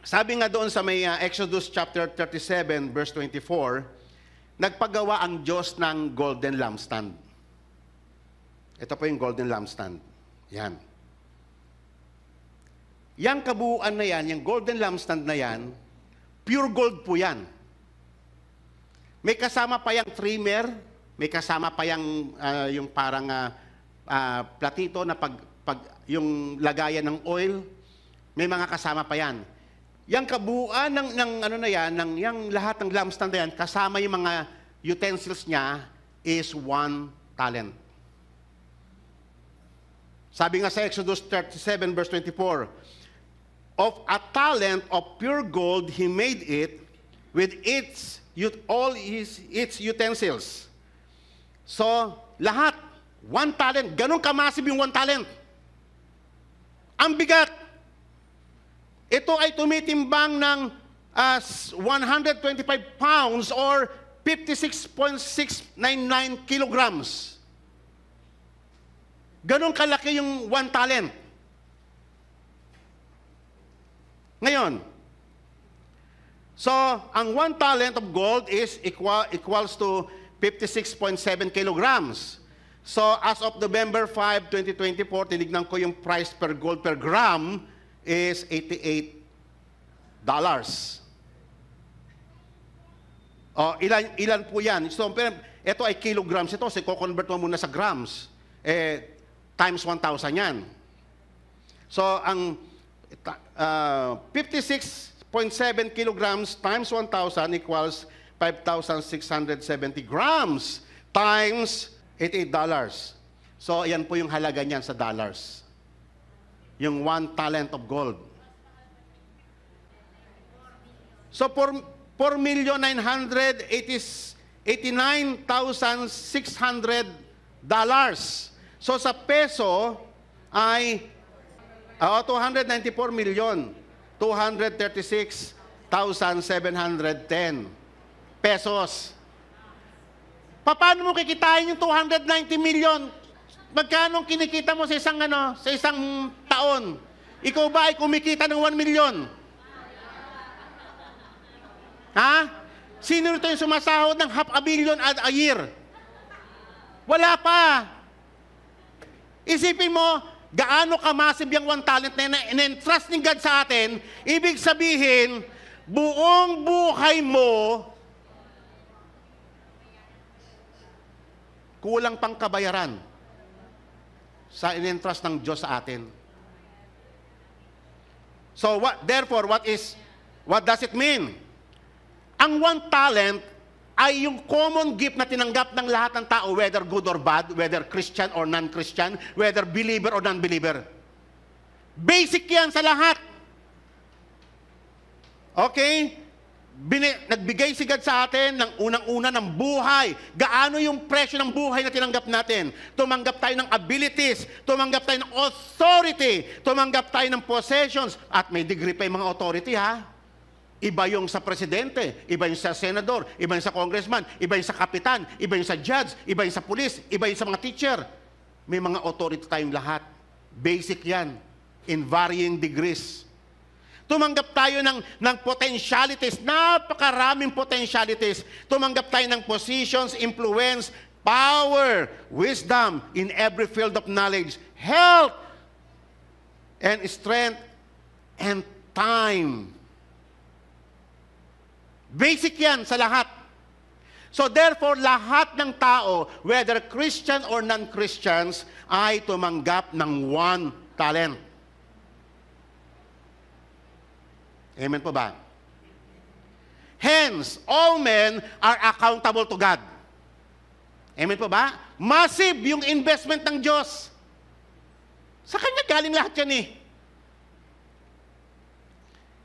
sabi nga doon sa may Exodus chapter 37, verse 24, nagpagawa ang Diyos ng golden lampstand. Ito po yung golden lampstand. Yan. Yang kabuuan na yan, yung golden lampstand na yan, pure gold po yan. May kasama pa yung trimmer, may kasama pa yung parang platito na yung lagayan ng oil, may mga kasama pa yan. Yang kabuuan ng lahat ng lampstand na yan, kasama yung mga utensils niya, is 1 talent. Sabi nga sa Exodus 37 verse 24, of a talent of pure gold he made it with all its utensils. So, lahat, 1 talent. Ganun kamasib yung 1 talent. Ang bigat. Ito ay tumitimbang ng 125 pounds or 56.699 kilograms. Ganun kalaki yung 1 talent. Ngayon, so, ang 1 talent of gold is equals to 56.7 kilograms. So, as of November 5, 2024, tinignan ko yung price per gold per gram is $88. O, ilan po yan? So, ito ay kilograms ito. So, i-convert mo muna sa grams. Times 1,000 yan. So, ang 56.7 kilograms times 1,000 equals 5,670 grams times $88. So, ayan po yung halaga niyan sa dollars. Yung 1 talent of gold. So, 4,989,600 dollars. So, sa peso ay 294,236,710 pesos. Paano mo kikitain yung 290 million? Magkano kinikita mo sa isang taon? Ikaw ba ay kumikita ng 1 million? Ha? Sino ito yung sumasahod ng $500 million a year? Wala pa. Isipin mo, gaano kamasib yung 1 talent na in-entrust ni God sa atin, ibig sabihin, buong buhay mo, kulang pang kabayaran sa in-entrust ng Diyos sa atin. So, therefore, what does it mean? Ang 1 talent ay yung common gift na tinanggap ng lahat ng tao, whether good or bad, whether Christian or non-Christian, whether believer or non-believer. Basic yan sa lahat. Okay? Nagbigay si God sa atin ng unang-una ng buhay. Gaano yung presyo ng buhay na tinanggap natin? Tumanggap tayo ng abilities, tumanggap tayo ng authority, tumanggap tayo ng possessions, at may degree pa yung mga authority, ha? Iba yung sa presidente, iba yung sa senador, iba yung sa congressman, iba yung sa kapitan, iba yung sa judge, iba yung sa police, iba yung sa mga teacher. May mga authority tayong lahat. Basic yan. In varying degrees. Tumanggap tayo ng potentialities, napakaraming potentialities. Tumanggap tayo ng positions, influence, power, wisdom in every field of knowledge, health, and strength, and time. Basic yan sa lahat. So therefore, lahat ng tao, whether Christian or non-Christians, ay tumanggap ng 1 talent. Amen po ba? Hence, all men are accountable to God. Amen po ba? Massive yung investment ng Diyos. Sa Kanya galing lahat yan eh.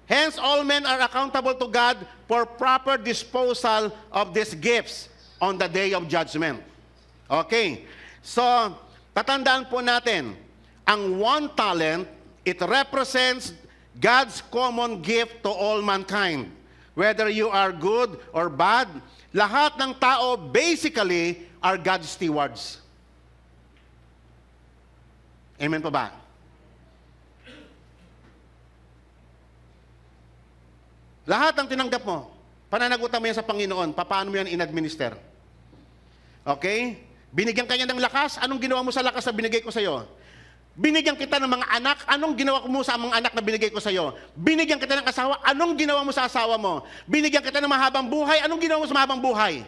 Hence, all men are accountable to God for proper disposal of these gifts on the day of judgment. Okay. So, tatandaan po natin, ang 1 talent, it represents God's common gift to all mankind. Whether you are good or bad, lahat ng tao basically are God's stewards. Amen po ba? Lahat ng tinanggap mo, pananagutan mo yan sa Panginoon, paano mo yan in-administer? Okay? Binigyan ka niya ng lakas, anong ginawa mo sa lakas na binigay ko sa iyo? Binigyan kita ng mga anak, anong ginawa mo sa mga anak na binigay ko sa iyo? Binigyan kita ng asawa, anong ginawa mo sa asawa mo? Binigyan kita ng mahabang buhay, anong ginawa mo sa mahabang buhay?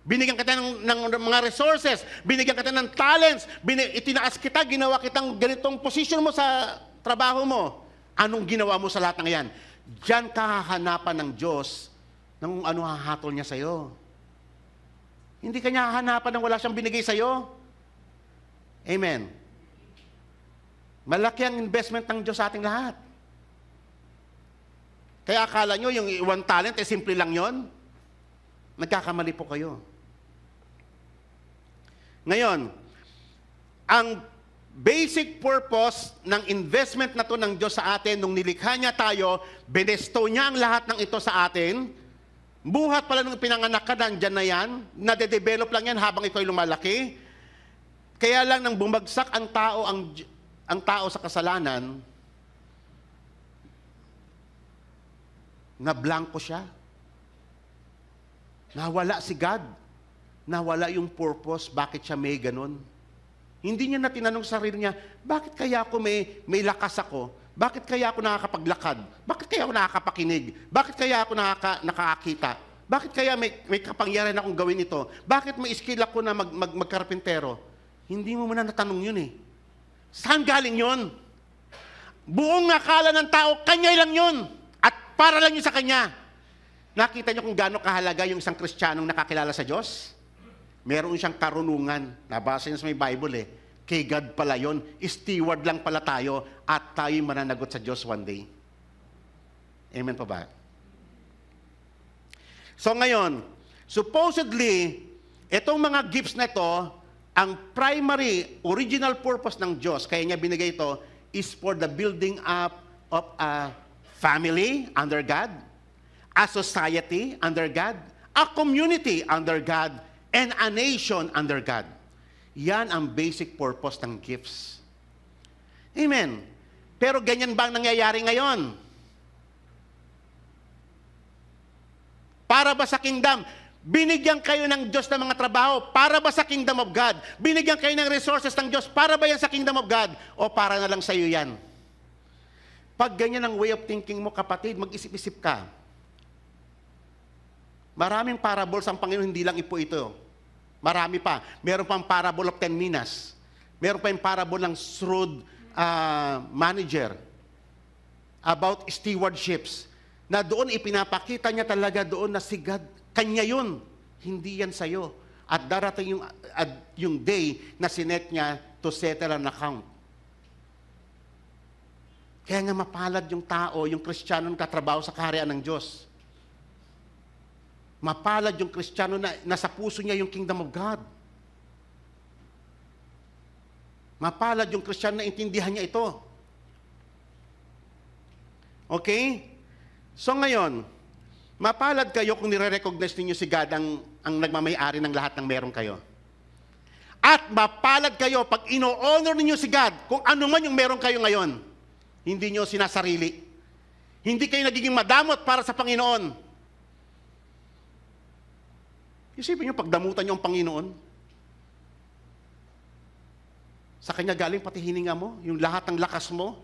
Binigyan kita ng mga resources, binigyan kita ng talents, itinaas kita, ginawa kitang ganitong position mo sa trabaho mo. Anong ginawa mo sa lahat ng yan? Diyan ka hahanapan ng Diyos ng ano hahatol niya sa iyo. Hindi ka niya hahanapan ng wala siyang binigay sa iyo. Amen. Malaki ang investment ng Diyos sa ating lahat. Kaya akala nyo yung one talent, simple lang yon. Nagkakamali po kayo. Ngayon, ang basic purpose ng investment na to ng Diyos sa atin, nung nilikha niya tayo, benesto niya ang lahat ng ito sa atin. Buhat pala nung pinanganak ka, nandyan na yan. Nade-develop lang yan habang ikaw ay lumalaki. Kaya lang nang bumagsak ang tao sa kasalanan, na blanko siya. Nawala si God. Nawala yung purpose, bakit siya may ganun. Hindi niya na tinanong sa sarili niya, bakit kaya ako may lakas ako? Bakit kaya ako nakakapaglakad? Bakit kaya ako nakakapakinig? Bakit kaya ako nakakakita? Bakit kaya may kapangyarihan akong gawin ito? Bakit may skill ako na magkarpintero? Hindi mo muna natanong yun eh. Saan galing yun? Buong akala ng tao, kanya lang yun. At para lang yun sa kanya. Nakita niyo kung gaano kahalaga yung isang Kristiyanong nakakilala sa Diyos? Meron siyang karunungan. Nabasa niya sa may Bible eh. Kay God pala yun. Steward lang pala tayo at tayo'y mananagot sa Diyos one day. Amen pa ba? So ngayon, supposedly, itong mga gifts na ito, ang primary, original purpose ng Diyos, kaya niya binigay ito, is for the building up of a family under God, a society under God, a community under God, and a nation under God. Yan ang basic purpose ng gifts. Amen. Pero ganyan ba ang nangyayari ngayon? Para ba sa kingdom? Binigyan kayo ng Diyos ng mga trabaho para ba sa kingdom of God? Binigyan kayo ng resources ng Diyos para ba yan sa kingdom of God? O para na lang sa iyo yan? Pag ganyan ang way of thinking mo, kapatid, mag-isip-isip ka. Maraming parables ang Panginoon, hindi lang ipo ito. Marami pa. Meron pang parable of 10 minas. Meron pa yung parable ng shrewd manager about stewardships. Na doon ipinapakita niya talaga doon na si God, kanya yun, hindi yan sa'yo. At darating yung day na sinet niya to settle an account. Kaya nga mapalad yung tao, yung Kristiyanong katrabaho sa kaharian ng Diyos. Mapalad yung Kristiyano na nasa puso niya yung kingdom of God. Mapalad yung Kristiyano na intindihan niya ito. Okay? So ngayon, mapalad kayo kung nire-recognize ninyo si God ang nagmamay-ari ng lahat ng meron kayo. At mapalad kayo pag ino-honor ninyo si God kung ano man yung meron kayo ngayon. Hindi nyo sinasarili. Hindi kayo nagiging madamot para sa Panginoon. Isipin nyo, pagdamutan nyo ang Panginoon. Sa Kanya galing pati hininga mo, yung lahat ng lakas mo.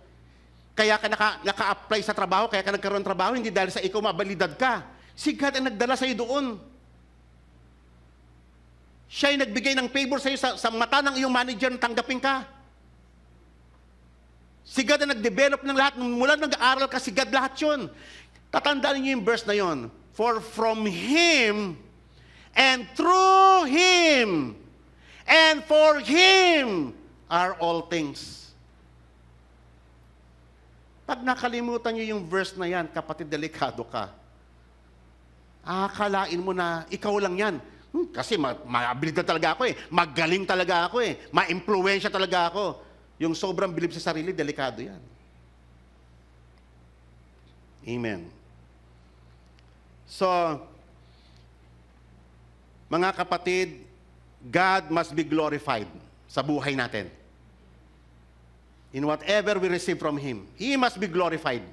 Kaya ka naka-apply sa trabaho, kaya ka nagkaroon ng trabaho, hindi dahil sa ikaw mabalidad ka. Si God ang nagdala sa iyo doon. Siya ay nagbigay ng favor sa iyo sa mata ng iyong manager na tanggapin ka. Si God ang nag-develop ng lahat. Mula nag-aaral ka, si God lahat yun. Tatandaan niyo yung verse na yun. For from Him, and through Him, and for Him, are all things. Pag nakalimutan niyo yung verse na yan, kapatid, delikado ka. Akalain mo na ikaw lang yan. Kasi ma-abilidad talaga ako eh. Magaling talaga ako eh. Ma-impluwensya talaga ako. Yung sobrang bilib sa sarili, delikado yan. Amen. So, mga kapatid, God must be glorified sa buhay natin. In whatever we receive from Him, He must be glorified.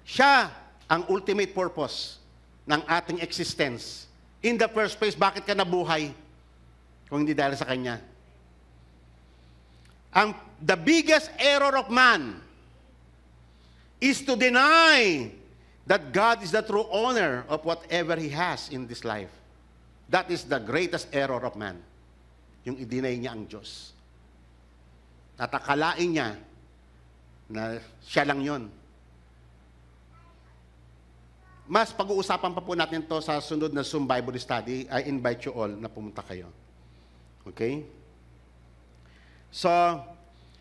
Siya ang ultimate purpose ng ating existence. In the first place, bakit ka nabuhay? Kung hindi dahil sa Kanya. The biggest error of man is to deny that God is the true owner of whatever he has in this life. That is the greatest error of man. Yung i-deny niya ang Diyos. At akalain niya na siya lang yon. Mas pag-uusapan pa po natin to sa sunod na Zoom Bible Study. I invite you all na pumunta kayo. Okay? So,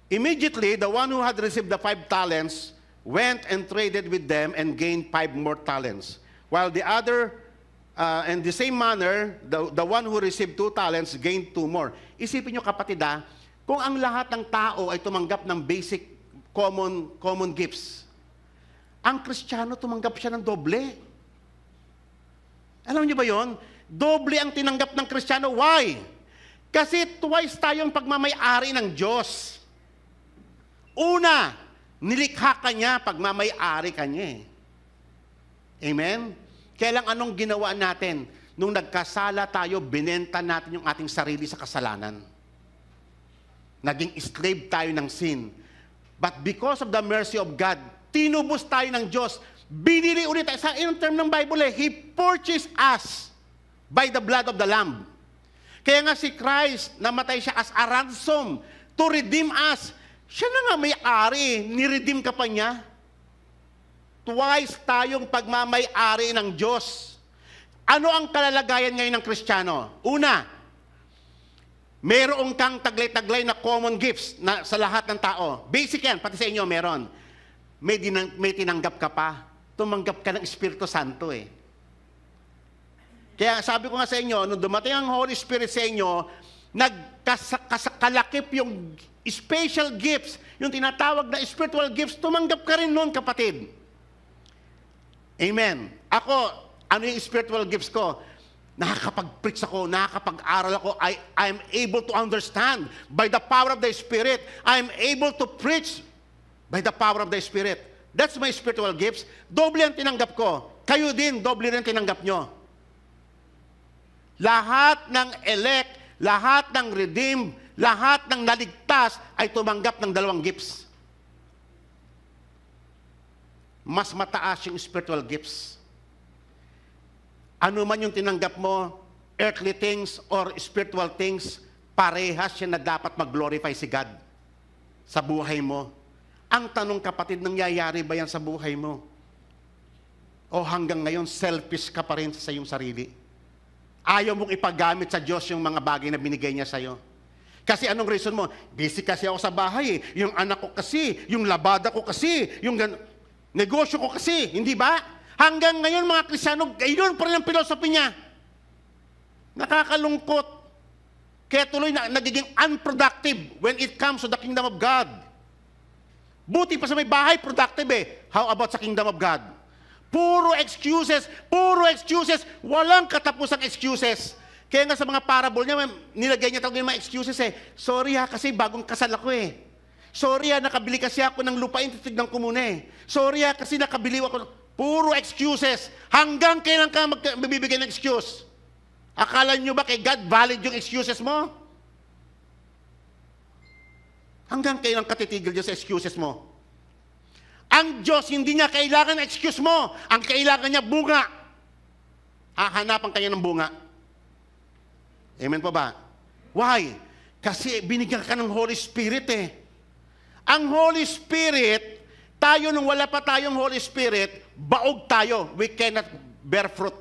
immediately, the one who had received the 5 talents went and traded with them and gained 5 more talents. While the other, in the same manner, the one who received 2 talents gained 2 more. Isipin nyo kapatid kung ang lahat ng tao ay tumanggap ng basic common gifts, ang Kristiyano tumanggap siya ng doble. Alam niyo ba yon? Doble ang tinanggap ng Kristiyano. Why? Kasi twice tayong pagmamay-ari ng Diyos. Una, nilikha ka niya, pagmamay-ari ka niya. Amen? Kaya lang anong ginawa natin? Nung nagkasala tayo, binenta natin yung ating sarili sa kasalanan. Naging slave tayo ng sin. But because of the mercy of God, tinubos tayo ng Diyos. Binili ulit tayo. Sa inong term ng Bible, He purchased us by the blood of the Lamb. Kaya nga si Christ, namatay siya as a ransom to redeem us. Siya na nga may-ari, niredeem ka pa niya. Twice tayong pagmamay-ari ng Diyos. Ano ang kalalagayan ngayon ng Kristiyano? Una, meron kang taglay-taglay na common gifts na sa lahat ng tao. Basic yan, pati sa inyo meron. May tinanggap ka pa. Tumanggap ka ng Espiritu Santo eh. Kaya sabi ko nga sa inyo, nung dumating ang Holy Spirit sa inyo, nagkalakip yung special gifts, yung tinatawag na spiritual gifts, tumanggap ka rin noon, kapatid. Amen. Ako, ano yung spiritual gifts ko? Nakakapag-preach ako, nakakapag-aral ako, I'm able to understand by the power of the Spirit. I'm able to preach by the power of the Spirit. That's my spiritual gifts. Doble ang tinanggap ko. Kayo din, doble rin tinanggap nyo. Lahat ng elect, lahat ng redeemed, lahat ng naligtas ay tumanggap ng 2 gifts. Mas mataas yung spiritual gifts. Ano man yung tinanggap mo, earthly things or spiritual things, parehas siya na dapat mag-glorify si God sa buhay mo. Ang tanong kapatid, nangyayari ba yan sa buhay mo? O hanggang ngayon, selfish ka pa rin sa iyong sarili? Ayaw mong ipagamit sa Diyos yung mga bagay na binigay niya sa'yo. Kasi anong reason mo? Busy kasi ako sa bahay eh. Yung anak ko kasi, yung labada ko kasi, yung negosyo ko kasi, hindi ba? Hanggang ngayon mga Kristiyano, ayun pa rin ang philosophy niya. Nakakalungkot. Kaya tuloy na nagiging unproductive when it comes to the kingdom of God. Buti pa sa may bahay, productive eh. How about sa kingdom of God? Puro excuses, walang katapusang excuses. Kaya nga sa mga parable niya, nilagay niya talaga yung mga excuses eh. Sorry kasi bagong kasal ako eh. Sorry nakabili kasi ako ng lupain, titignan ko muna eh. Sorry kasi nakabili ako. Puro excuses. Hanggang kailan ka magbibigay ng excuse? Akala niyo ba kay God valid yung excuses mo? Hanggang kailan ka titigil dyan sa excuses mo? Ang Diyos, hindi niya kailangan excuse mo. Ang kailangan niya, bunga. Hahanapan kanya ng bunga. Amen po ba? Why? Kasi binigyan ka ng Holy Spirit eh. Ang Holy Spirit, tayo nung wala pa tayong Holy Spirit, baog tayo. We cannot bear fruit.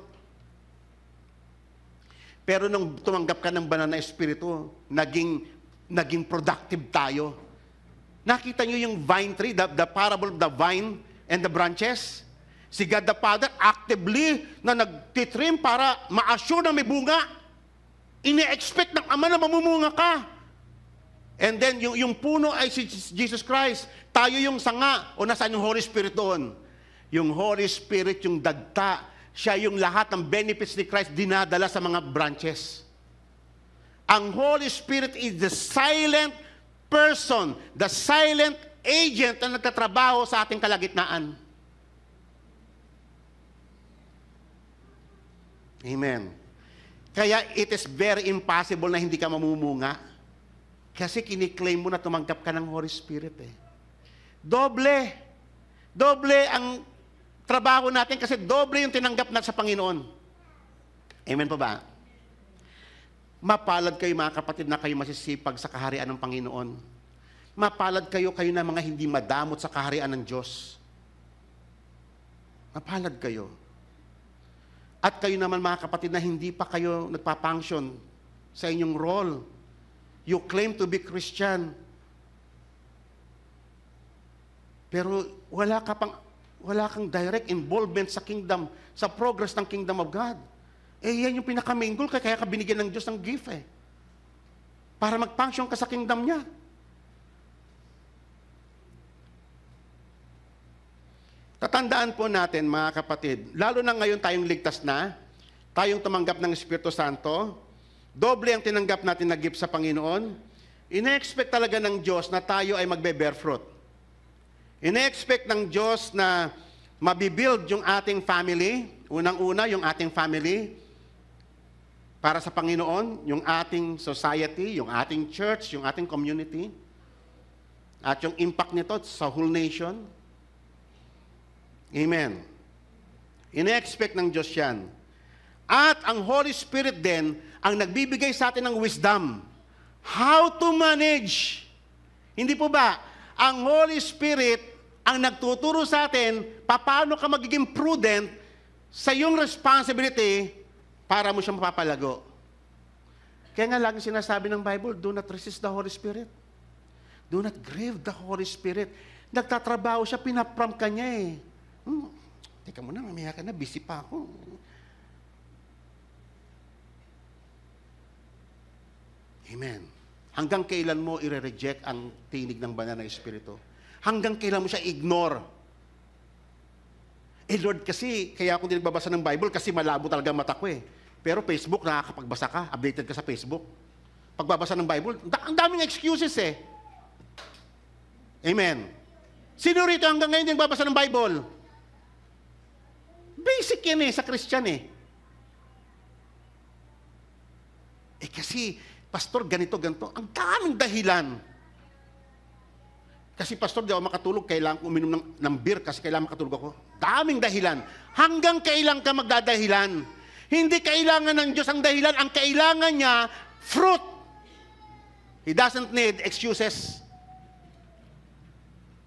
Pero nung tumanggap ka ng banal na Espiritu, naging productive tayo. Nakita niyo yung vine tree, the parable of the vine and the branches? Si God the Father actively na nagtitrim para ma-assure na may bunga. Ini-expect ng Ama na mamumunga ka. And then yung puno ay si Jesus Christ. Tayo yung sanga. O nasaan yung Holy Spirit doon? Yung Holy Spirit, yung dagta. Siya yung lahat ng benefits ni Christ dinadala sa mga branches. Ang Holy Spirit is the silent person, the silent agent na nagtatrabaho sa ating kalagitnaan. Amen. Kaya it is very impossible na hindi ka mamumunga. Kasi kiniklaim mo na tumanggap ka ng Holy Spirit eh. Doble. Doble ang trabaho natin kasi doble yung tinanggap natin sa Panginoon. Amen po ba? Mapalad kayo mga kapatid na kayo masisipag sa kaharian ng Panginoon. Mapalad kayo na mga hindi madamot sa kaharian ng Diyos. Mapalad kayo. At kayo naman mga kapatid na hindi pa kayo nagpa-function sa inyong role. You claim to be Christian. Pero wala kang direct involvement sa kingdom, sa progress ng kingdom of God. Eh, yan yung pinaka-main goal, kaya ka binigyan ng Diyos ng gift eh. Para mag-function ka sa kingdom niya. Tatandaan po natin, mga kapatid, lalo na ngayon tayong ligtas na, tayong tumanggap ng Espiritu Santo, doble ang tinanggap natin na gift sa Panginoon, ine-expect talaga ng Diyos na tayo ay magbe-bear fruit. Ine-expect ng Diyos na mabibuild yung ating family, unang-una yung ating family, para sa Panginoon, yung ating society, yung ating church, yung ating community, at yung impact nito sa whole nation. Amen. Ine-expect ng Diyos yan. At ang Holy Spirit din, ang nagbibigay sa atin ng wisdom. How to manage. Hindi po ba? Ang Holy Spirit ang nagtuturo sa atin paano ka magiging prudent sa iyong responsibility para mo siyang mapapalago. Kaya nga lagi sinasabi ng Bible, do not resist the Holy Spirit. Do not grieve the Holy Spirit. Nagtatrabaho siya, pinapram ka niya eh. Teka muna, mamaya ka na, busy pa ako. Amen. Hanggang kailan mo i-reject ang tinig ng banal na Espiritu? Hanggang kailan mo siya ignore? Eh Lord, kasi, kaya ako din nagbabasa ng Bible kasi malabo talaga mata ko eh. Pero Facebook, nakakapagbasa ka, updated ka sa Facebook. Pagbabasa ng Bible, ang daming excuses eh. Amen. Sino rito hanggang ngayon yung nagbabasa ng Bible? Basic yan eh, sa Christian eh. Eh kasi, Pastor, ganito. Ang daming dahilan. Kasi Pastor, di ako makatulog, kailangan ko uminom ng beer kasi kailangan makatulog ako. Daming dahilan. Hanggang kailan ka magdadahilan? Hindi kailangan ng Diyos ang dahilan. Ang kailangan niya, fruit. He doesn't need excuses.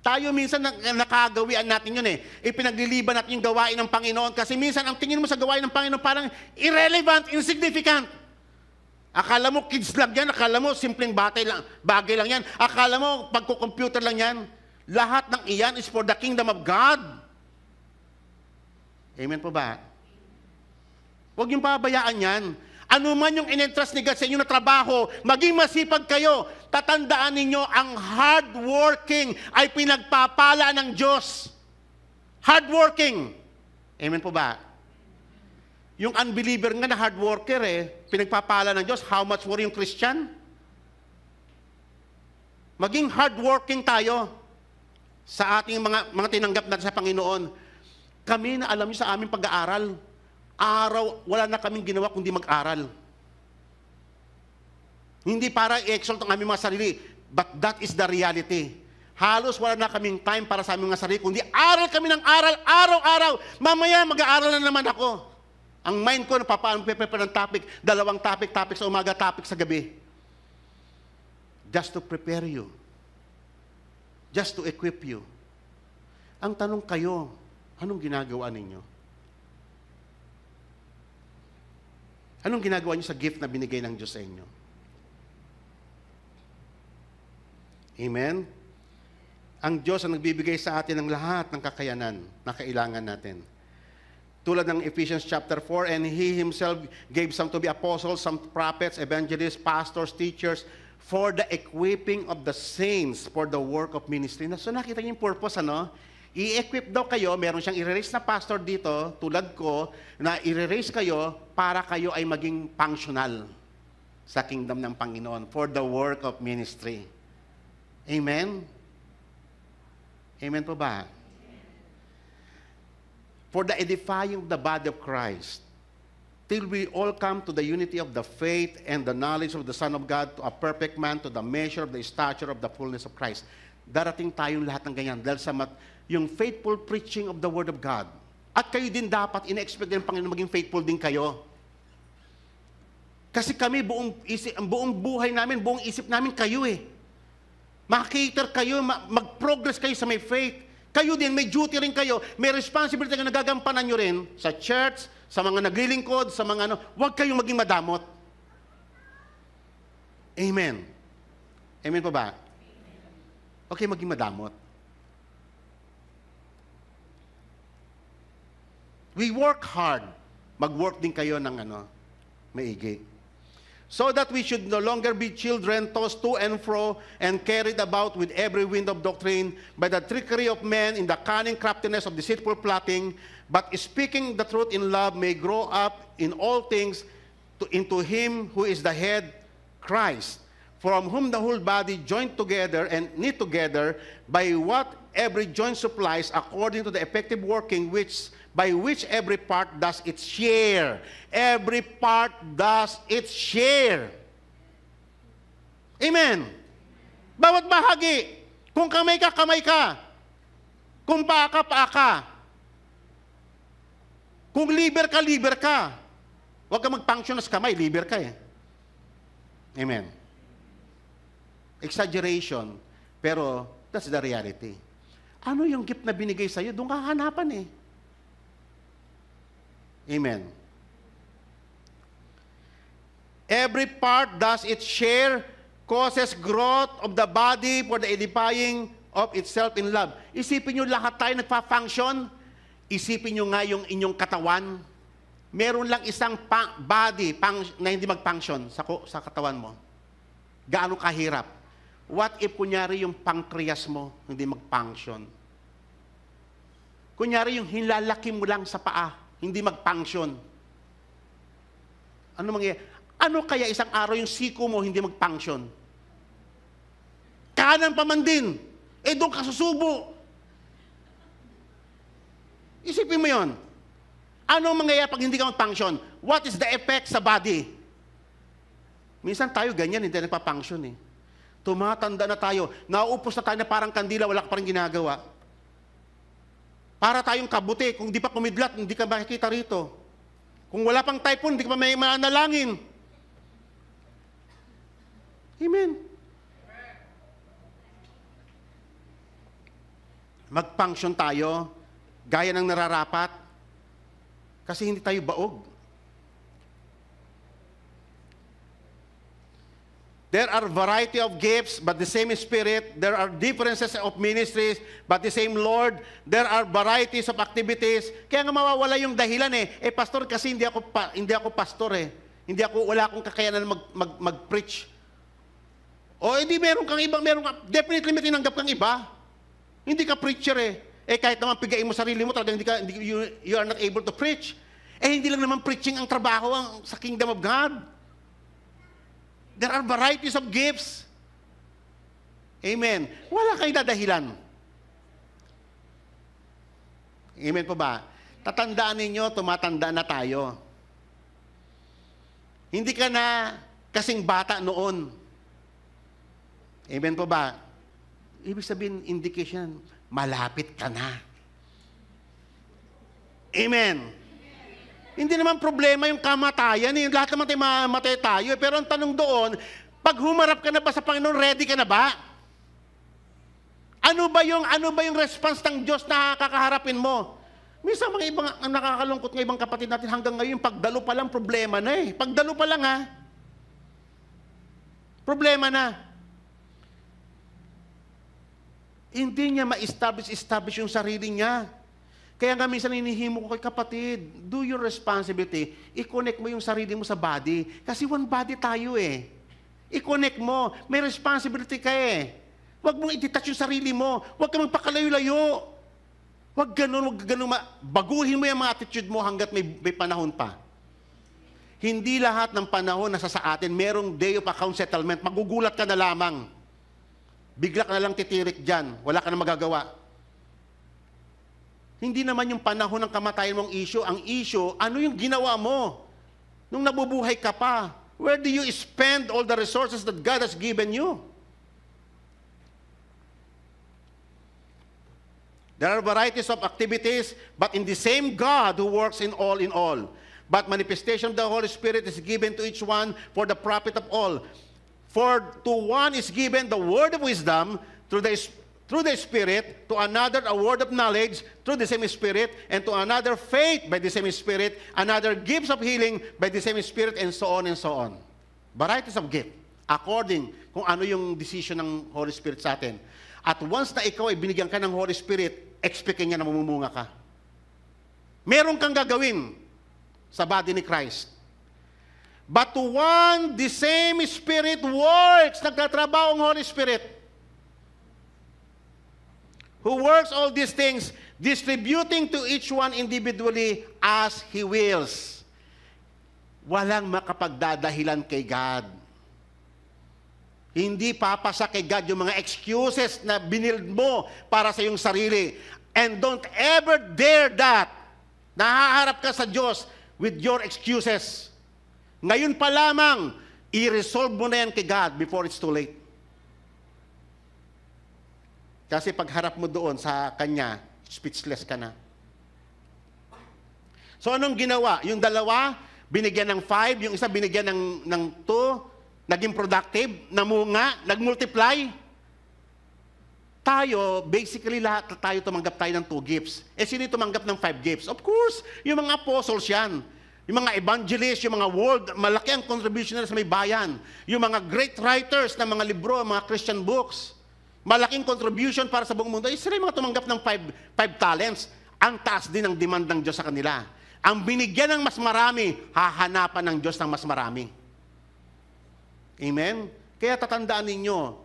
Tayo minsan nakagawian natin yun eh. Ipinagliliban natin yung gawain ng Panginoon kasi minsan ang tingin mo sa gawain ng Panginoon parang irrelevant, insignificant. Akala mo kids lang yan, akala mo simpleng bagay lang yan, akala mo pagko-computer lang yan. Lahat ng iyan is for the kingdom of God. Amen po ba? Huwag niyong pabayaan yan. Ano man yung in-entrust ni God sa inyo na trabaho, maging masipag kayo. Tatandaan ninyo, ang hardworking ay pinagpapala ng Diyos. Hardworking. Amen po ba? Yung unbeliever nga na hardworker pinagpapala ng Diyos. How much more yung Christian? Maging hardworking tayo sa ating mga tinanggap natin sa Panginoon. Kami na alam niyo sa aming pag-aaral, wala na kaming ginawa kundi mag-aral. Hindi para i-exalt ang aming mga sarili, but that is the reality. Halos wala na kaming time para sa aming mga sarili, kundi aral kami ng aral, araw-araw. Mamaya mag-aaral na naman ako. Ang mind ko, prepare ng topic, 2 topic sa umaga, topic sa gabi. Just to prepare you. Just to equip you. Ang tanong kayo, anong ginagawa ninyo? Anong ginagawa niyo sa gift na binigay ng Diyos sa inyo? Amen? Ang Diyos ang nagbibigay sa atin ng lahat ng kakayanan na kailangan natin. Tulad ng Ephesians chapter 4, and He Himself gave some to be apostles, some prophets, evangelists, pastors, teachers, for the equipping of the saints for the work of ministry. So nakita niyo yung purpose, ano? I-equip daw kayo, meron siyang i-raise na pastor dito, tulad ko, na i-raise kayo para kayo ay maging functional sa kingdom ng Panginoon for the work of ministry. Amen? Amen po ba? For the edifying of the body of Christ, till we all come to the unity of the faith and the knowledge of the Son of God, to a perfect man, to the measure of the stature of the fullness of Christ. Darating tayong lahat ng ganyan dahil sa yung faithful preaching of the Word of God. At kayo din dapat, ina-expect din ng Panginoon maging faithful din kayo. Kasi kami, buong buhay namin, buong isip namin kayo eh. Makater kayo, mag-progress kayo sa may faith. Kayo din, may duty rin kayo, may responsibility na nagagampanan nyo rin sa church, sa mga naglilingkod, sa mga ano, huwag kayong maging madamot. Amen. Amen pa ba? Okay, maging madamot. We work hard. Mag-work din kayo ng maigi. So that we should no longer be children tossed to and fro and carried about with every wind of doctrine by the trickery of men in the cunning craftiness of deceitful plotting, but speaking the truth in love may grow up in all things into him who is the head, Christ, from whom the whole body joined together and knit together by what every joint supplies according to the effective working by which every part does its share. Every part does its share. Amen. Bawat bahagi. Kung kamay ka, kamay ka. Kung paa ka, paa ka. Kung liver ka, liver ka. Huwag ka mag-function as kamay, liver ka eh. Amen. Exaggeration, pero that's the reality. Ano yung gift na binigay sa'yo? Doon ka hanapan eh. Amen. Every part does its share, causes growth of the body for the edifying of itself in love. Isipin nyo lahat tayo nagpa-function. Isipin nyo nga yung inyong katawan. Meron lang isang body na hindi mag-function sa katawan mo. Gaano kahirap? What if kunyari yung pancreas mo hindi mag-function? Kunyari yung hilalaki mo lang sa paa hindi mag-function. Ano mangyayari? Ano kaya isang araw yung siko mo hindi mag-function? Kanan pa man din. Eh doon ka susubo. Isipin mo yon. Ano mangyayari pag hindi ka mag-function? What is the effect sa body? Minsan tayo ganyan, hindi nagpa-function eh. Tumatanda na tayo. Nauupos na tayo na parang kandila, wala ka pa rin ginagawa. Para tayong kabuti, kung di pa kumidlat, hindi ka makikita rito. Kung wala pang typhoon, hindi ka pa may manalangin. Amen. Mag-function tayo, gaya ng nararapat, kasi hindi tayo baog. There are variety of gifts, but the same Spirit. There are differences of ministries, but the same Lord. There are varieties of activities. Kaya nga mawawala yung dahilan eh. Eh, pastor, kasi hindi ako pastor eh. Wala akong kakayanan mag-preach. O, hindi meron kang definitely may tinanggap kang iba. Hindi ka preacher eh. Eh, kahit naman pigain mo sarili mo, talagang you are not able to preach. Eh, hindi lang naman preaching ang trabaho sa kingdom of God. There are varieties of gifts. Amen. Wala kang dadahilan. Amen po ba? Tatandaan ninyo, tumatanda na tayo. Hindi ka na kasing bata noon. Amen po ba? Ibig sabihin, indication, malapit ka na. Amen. Hindi naman problema yung kamatayan. Lahat naman tayo mamatay tayo. Pero ang tanong doon, pag humarap ka na ba sa Panginoon, ready ka na ba? Ano ba yung response ng Diyos na kakaharapin mo? Minsan mga ibang nakakalungkot ng ibang kapatid natin hanggang ngayon, pagdalo pa lang problema na eh. Pagdalo pa lang ha. Problema na. Hindi niya ma-establish yung sarili niya. Kaya nga minsan hinihimo ko kay kapatid, do your responsibility. I-connect mo yung sarili mo sa body. Kasi one body tayo eh. I-connect mo. May responsibility ka eh. Huwag mong i-detach yung sarili mo. Huwag ka magpakalayo-layo. Huwag ganun. Baguhin mo yung mga attitude mo hanggat may panahon pa. Hindi lahat ng panahon nasa sa atin, merong day of account settlement. Magugulat ka na lamang. Bigla ka na lang titirik dyan. Wala ka na magagawa. Hindi naman yung panahon ng kamatayan mong issue. Ang issue, ano yung ginawa mo? Nung nabubuhay ka pa, where do you spend all the resources that God has given you? There are varieties of activities, but in the same God who works in all in all. But manifestation of the Holy Spirit is given to each one for the profit of all. For to one is given the word of wisdom through the Spirit, to another a word of knowledge through the same Spirit, and to another faith by the same Spirit, another gifts of healing by the same Spirit, and so on and so on. Varieties of gift, according kung ano yung decision ng Holy Spirit sa atin. At once na ikaw ay binigyan ka ng Holy Spirit, expectin niya na mamumunga ka. Meron kang gagawin sa body ni Christ. But to one, the same Spirit works. Nagtatrabaho ang Holy Spirit. Who works all these things, distributing to each one individually as He wills. Walang makapagdadahilan kay God. Hindi papasa kay God yung mga excuses na binild mo para sa iyong sarili. And don't ever dare that. Nahaharap ka sa Diyos with your excuses. Ngayon pa lamang, i-resolve mo na yan kay God before it's too late. Kasi pagharap mo doon sa Kanya, speechless ka na. So anong ginawa? Yung dalawa, binigyan ng 5, yung isa binigyan ng 2, naging productive, namunga, nagmultiply. Tayo, basically lahat tayo tumanggap tayo ng 2 gifts. Eh sino tumanggap ng 5 gifts? Of course, yung mga apostles yan. Yung mga evangelists, yung mga world, malaki ang contribution nila sa may bayan. Yung mga great writers ng mga libro, mga Christian books, malaking contribution para sa buong mundo. Eh sila yung mga tumanggap ng 5 talents. Ang taas din ang demand ng Diyos sa kanila. Ang binigyan ng mas marami, hahanapan ng Diyos ng mas marami. Amen? Kaya tatandaan ninyo,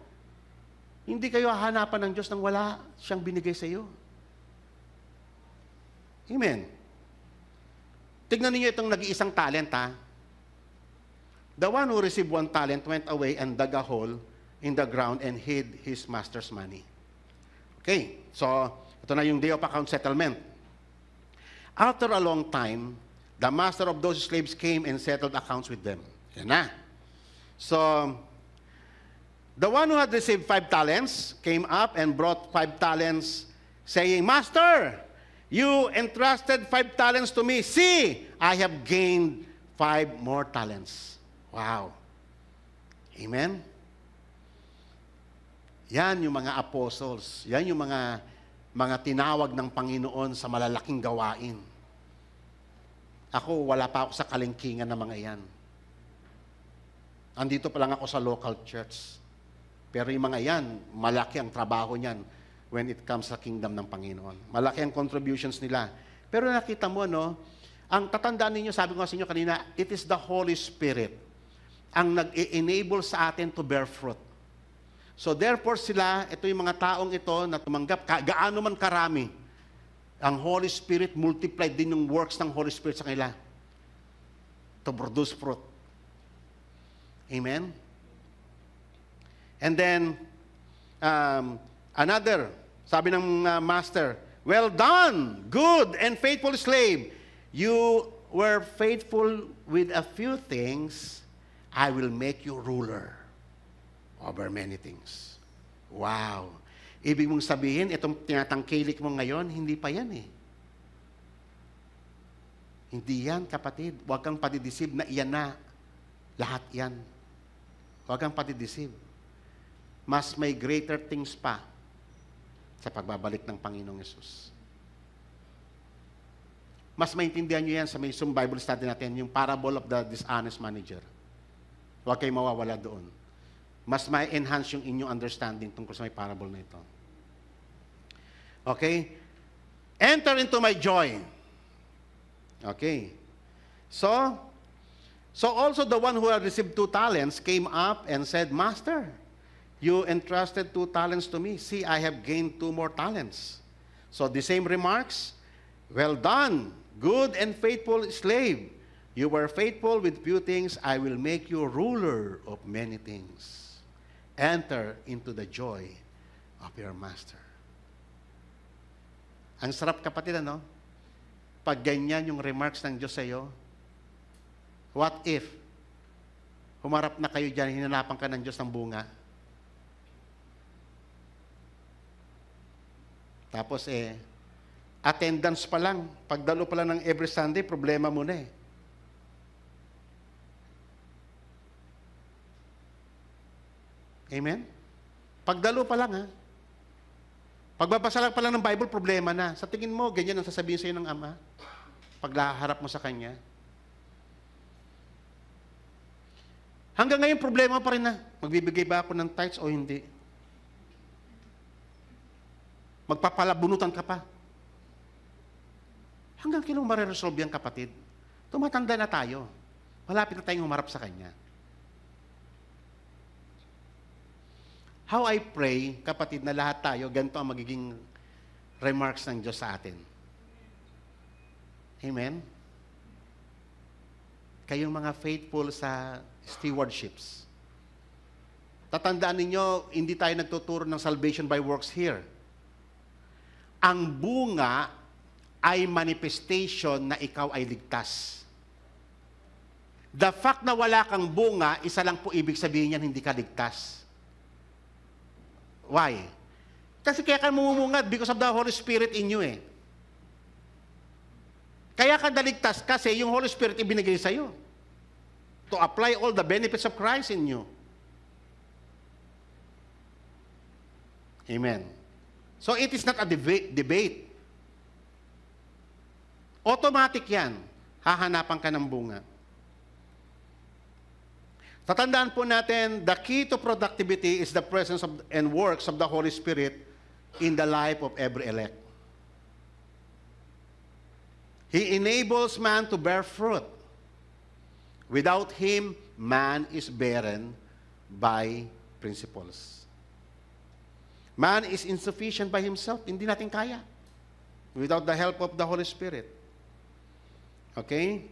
hindi kayo hahanapan ng Diyos nang wala siyang binigay sa iyo. Amen? Tignan ninyo itong nag-iisang talent, ha? The one who received 1 talent went away and dug a hole in the ground and hid his master's money. Okay, so ito na yung day of account settlement. After a long time, the master of those slaves came and settled accounts with them. Yan na. So, the one who had received 5 talents came up and brought 5 talents, saying, Master, you entrusted 5 talents to me. See, I have gained 5 more talents. Wow. Amen? Yan yung mga apostles. Yan yung mga tinawag ng Panginoon sa malalaking gawain. Ako, wala pa ako sa kalingkingan ng mga yan. Andito pa lang ako sa local church. Pero yung mga yan, malaki ang trabaho niyan when it comes sa kingdom ng Panginoon. Malaki ang contributions nila. Pero nakita mo, no, ang tatandaan ninyo, sabi ko sa inyo kanina, it is the Holy Spirit ang nag-enable sa atin to bear fruit. So therefore sila, ito yung mga taong ito na tumanggap, gaano man karami, ang Holy Spirit multiplied din yung works ng Holy Spirit sa kanila to produce fruit. Amen? And then, another, sabi ng master, well done, good and faithful slave. You were faithful with a few things, I will make you ruler over many things. Wow. Ibig mong sabihin, itong tinatangkilik mo ngayon, hindi pa yan eh. Hindi yan, kapatid. Huwag kang padidisib na iyan na. Lahat yan. Huwag kang padidisib. Mas may greater things pa sa pagbabalik ng Panginoong Yesus. Mas maintindihan nyo yan sa may Bible study natin, yung parable of the dishonest manager. Huwag kayo mawawala doon. Mas may enhance yung inyong understanding tungkol sa may parable na ito. Okay? Enter into my joy. Okay. So also the one who had received 2 talents came up and said, Master, you entrusted 2 talents to me. See, I have gained 2 more talents. So the same remarks, well done, good and faithful slave. You were faithful with few things, I will make you ruler of many things. Enter into the joy of your master. Ang sarap, kapatid, ano? Pag ganyan yung remarks ng Diyos sa iyo, What if, humarap na kayo dyan, hinanapan ka ng Diyos ng bunga. Tapos attendance pa lang, pagdalo pa lang ng every Sunday, problema mo na eh. Amen? Pagdalo pa lang ha. Pagbabasa lang pa lang ng Bible, problema na. Sa tingin mo, ganyan ang sasabihin sa'yo ng Ama? Paglaharap mo sa Kanya. Hanggang ngayon, problema pa rin na. Magbibigay ba ako ng tithes o hindi? Magpapalabunutan ka pa. Hanggang kailan mariresolve yan, kapatid? Tumatanda na tayo. Malapit na tayong humarap sa Kanya. How I pray, kapatid, na lahat tayo, ganito ang magiging remarks ng Diyos sa atin. Amen? Kayong mga faithful sa stewardships. Tatandaan ninyo, hindi tayo nagtuturo ng salvation by works here. Ang bunga ay manifestation na ikaw ay ligtas. The fact na wala kang bunga, isa lang po ibig sabihin yan, hindi ka ligtas. Why? Kasi kaya ka mumungad because of the Holy Spirit in you eh. Kaya ka naligtas kasi yung Holy Spirit ibinigay sa'yo to apply all the benefits of Christ in you. Amen. So it is not a debate. Automatic yan. Hahanapan ka ng bunga. Tatandaan po natin, the key to productivity is the presence of and works of the Holy Spirit in the life of every elect. He enables man to bear fruit. Without Him, man is barren by principles. Man is insufficient by himself. Hindi natin kaya. Without the help of the Holy Spirit. Okay?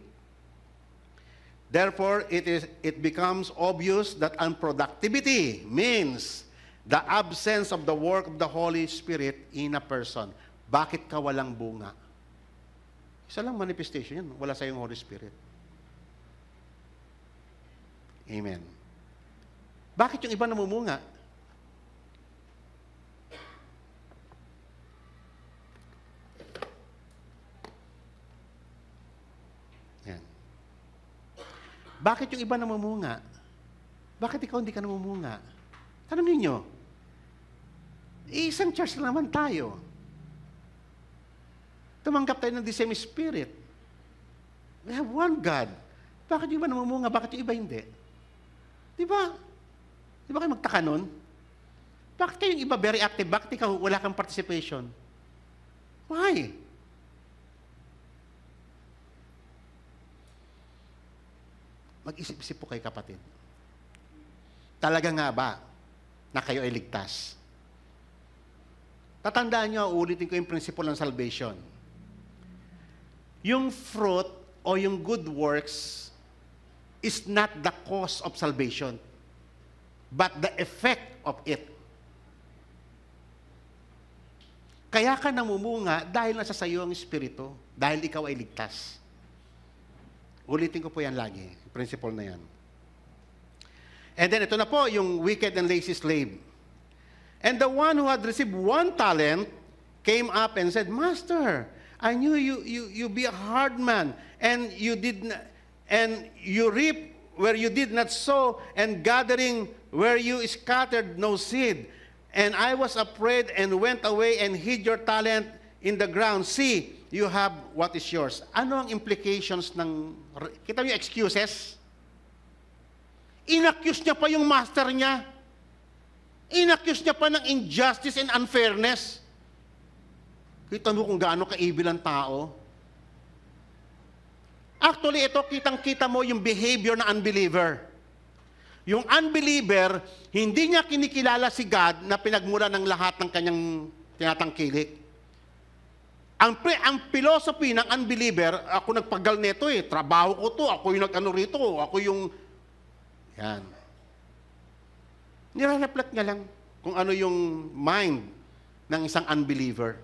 Therefore, it becomes obvious that unproductivity means the absence of the work of the Holy Spirit in a person. Bakit ka walang bunga? Isa lang manifestation yan. Wala sa iyong Holy Spirit. Amen. Bakit yung iba namumunga? Yan. Bakit yung iba namumunga? Bakit ikaw hindi ka namumunga? Tanongin nyo. Isang church lang naman tayo. Tumanggap tayo ng the same Spirit. We have one God. Bakit yung iba namumunga? Bakit yung iba hindi? Di ba? Di ba kayo magtaka nun? Bakit kayong iba very active? Bakit ikaw wala kang participation? Why? Mag-isip-isip po kayo, kapatid. Talaga nga ba na kayo ay ligtas? Tatandaan nyo, ulitin ko yung principle ng salvation. Yung fruit o yung good works is not the cause of salvation, but the effect of it. Kaya ka namumunga dahil nasa sayo ang Espiritu, dahil ikaw ay ligtas. Ulitin ko po yan lagi, principle na yan. And then ito na po, yung wicked and lazy slave. And the one who had received 1 talent came up and said, Master, I knew you be a hard man, and you reap where you did not sow, and gathering where you scattered no seed. And I was afraid and went away and hid your talent in the ground. See, you have what is yours. Ano ang implications ng, kita niyo excuses? Inaccuse niya pa yung master niya. Inaccuse niya pa ng injustice and unfairness. Kita mo kung gaano ka-evil ang tao. Actually, ito, kitang-kita mo yung behavior ng unbeliever. Yung unbeliever, hindi niya kinikilala si God na pinagmula ng lahat ng kanyang tinatangkilik. Ang philosophy ng unbeliever, ako nagpagal nito eh, trabaho ko to, ako yung nag-ano rito, ako yung, yan. Nire-reflect niya lang kung ano yung mind ng isang unbeliever.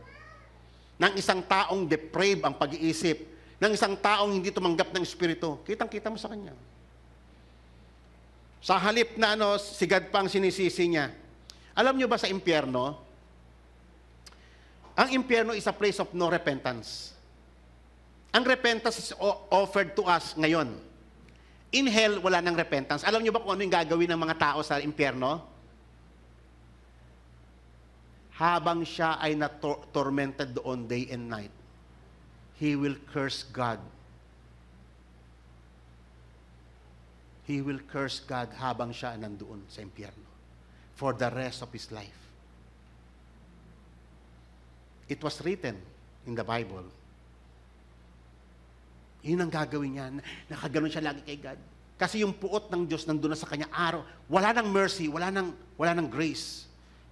Ng isang taong depraved ang pag-iisip. ng isang taong hindi tumanggap ng Espiritu. Kitang-kita mo sa kanya. Sa halip na sigad pang sinisisi niya. Alam niyo ba sa impyerno, ang impyerno is a place of no repentance. Ang repentance is offered to us ngayon. In hell, wala nang repentance. Alam niyo ba kung ano yung gagawin ng mga tao sa impyerno? Habang siya ay tormented doon day and night, he will curse God. He will curse God habang siya nandoon sa impyerno for the rest of his life. It was written in the Bible. Yun ang gagawin niya. Nakaganon siya lagi kay God. Kasi yung puot ng Diyos nandun na sa kanya araw. Wala nang mercy, wala nang grace.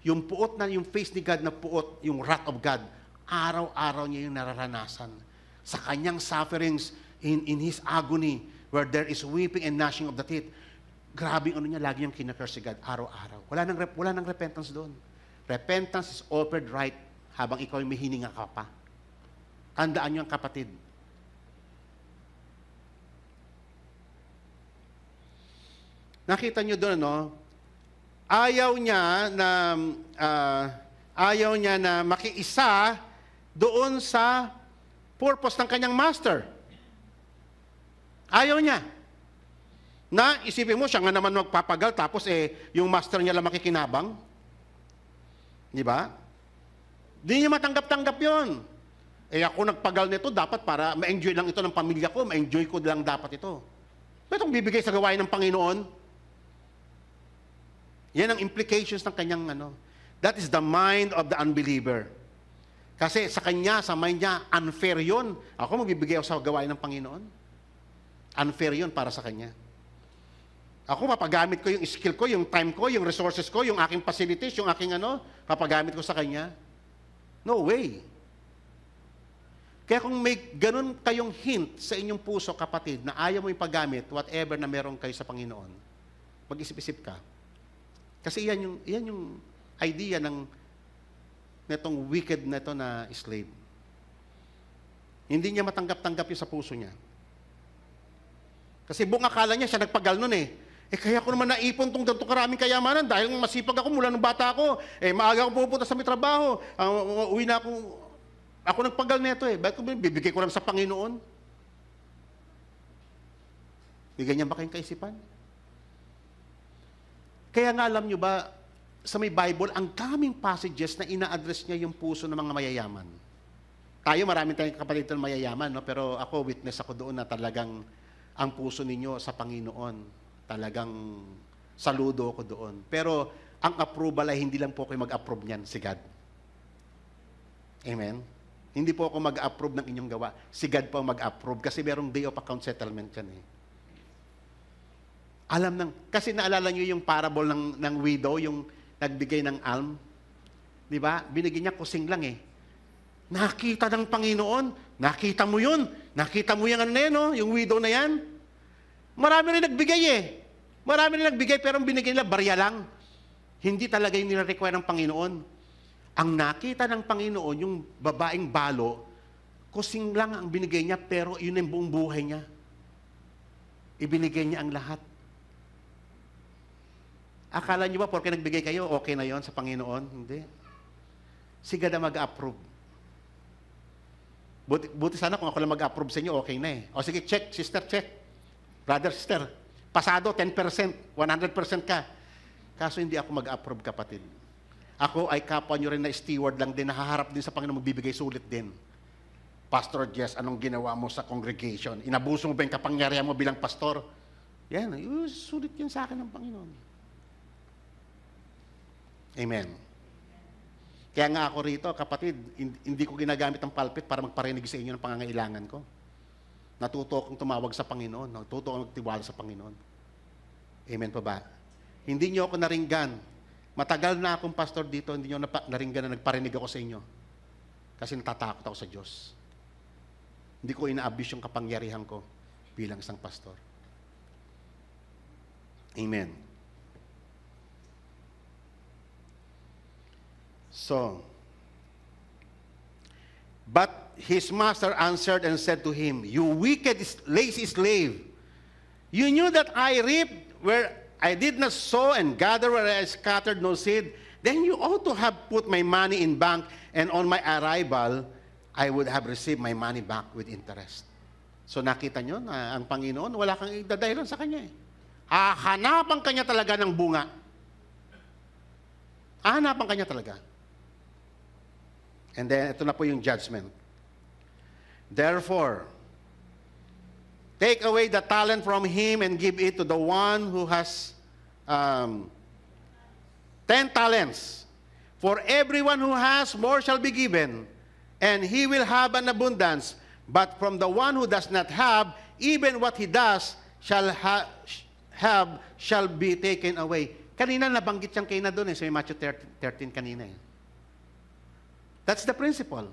Yung puot na, yung face ni God na puot, yung wrath of God, araw-araw niya yung nararanasan. Sa kanyang sufferings, in his agony, where there is weeping and gnashing of the teeth, grabe niya, lagi niyang kinakurse si God, araw-araw. Wala nang repentance doon. Repentance is offered right habang ikaw may hininga ka pa. Tandaan niyo ang kapatid. Nakita niyo doon, ayaw niya na makiisa doon sa purpose ng kanyang master. Ayaw niya. Na isipin mo, siya nga naman magpapagal, tapos yung master niya lang makikinabang. Di ba? Di niya matanggap-tanggap yun. Ako nagpagal nito, dapat para ma-enjoy lang ito ng pamilya ko, ma-enjoy ko lang dapat ito. Itong bibigay sa gawain ng Panginoon. Yan ang implications ng kanyang That is the mind of the unbeliever. Kasi sa kanya, sa mind niya, unfair yun. Ako magbibigay ako sa gawain ng Panginoon. Unfair yun para sa kanya. Ako, papagamit ko yung skill ko, yung time ko, yung resources ko, yung aking facilities, yung aking papagamit ko sa kanya. No way. Kaya kung may ganun kayong hint sa inyong puso, kapatid, na ayaw mo ipagamit whatever na meron kayo sa Panginoon, mag-isip-isip ka. Kasi yan yung idea netong wicked na ito na slave. Hindi niya matanggap-tanggap yung sa puso niya. Kasi buong akala niya, siya nagpagal nun kaya ko naman naipon tong ganito karaming kayamanan dahil masipag ako mula nung bata ako. Maaga ako pupunta sa may trabaho. Uwi na ako nagpagal nito Bakit ko bibigay ko lang sa Panginoon? May ganyan ba kayong kaisipan? Kaya nga alam nyo ba, sa may Bible, ang daming passages na ina-address niya yung puso ng mga mayayaman. Tayo, marami tayong kapatid na mayayaman, pero ako, witness ako doon na talagang ang puso ninyo sa Panginoon. Talagang saludo ako doon. Pero ang approval ay hindi lang po kayo mag-approve niyan, si God. Amen? Hindi po ako mag-approve ng inyong gawa. Si God po ang mag-approve kasi merong day of account settlement yan kasi naalala niyo yung parable ng widow, yung nagbigay ng alm? Di ba? Binigyan niya kusing lang Nakita ng Panginoon. Nakita mo yun. Nakita mo yung yung widow na yan. Marami rin nagbigay Marami rin nagbigay pero ang binigay nila, barya lang. Hindi talaga yung nire-require ng Panginoon. Ang nakita ng Panginoon, yung babaeng balo, kusing lang ang binigay niya pero yun ang buong buhay niya. Ibinigay niya ang lahat. Akala niyo ba, porque nagbigay kayo, okay na yon sa Panginoon? Hindi. Si God ang mag-approve. Buti sana kung ako lang mag-approve sa inyo, okay na O sige, check, sister, check. Brother, sister, pasado, 10%, 100% ka. Kaso hindi ako mag-approve, kapatid. Ako ay kapwa nyo rin na steward lang din, nahaharap din sa Panginoon, magbibigay sulit din. Pastor Jess, anong ginawa mo sa congregation? Inabuso mo ba yung kapangyarihan mo bilang pastor? Yan, sulit yun sa akin ng Panginoon. Amen. Kaya nga ako rito, kapatid, hindi ko ginagamit ang pulpit para magparinig sa inyo ng pangangailangan ko. Natuto akong tumawag sa Panginoon. Natuto akong magtiwala sa Panginoon. Amen pa ba? Hindi niyo ako naringgan. Matagal na akong pastor dito, hindi niyo naringgan na nagparinig ako sa inyo. Kasi natatakot ako sa Diyos. Hindi ko ina-abuse yung kapangyarihan ko bilang isang pastor. Amen. So, But his master answered and said to him, "You wicked, lazy slave, you knew that I reap where I did not sow and gather where I scattered no seed. Then you ought to have put my money in bank, and on my arrival, I would have received my money back with interest." So nakita nyo na ang Panginoon, wala kang idadahilan sa Kanya eh. Hahanapan Kanya talaga ng bunga. Hahanapan Kanya talaga. And then, ito na po yung judgment. "Therefore, take away the talent from him and give it to the one who has 10 talents. For everyone who has, more shall be given, and he will have an abundance. But from the one who does not have, even what he does shall shall be taken away." Kanina nabanggit siyang kina doon sa Matthew 13 kanina eh. That's the principle.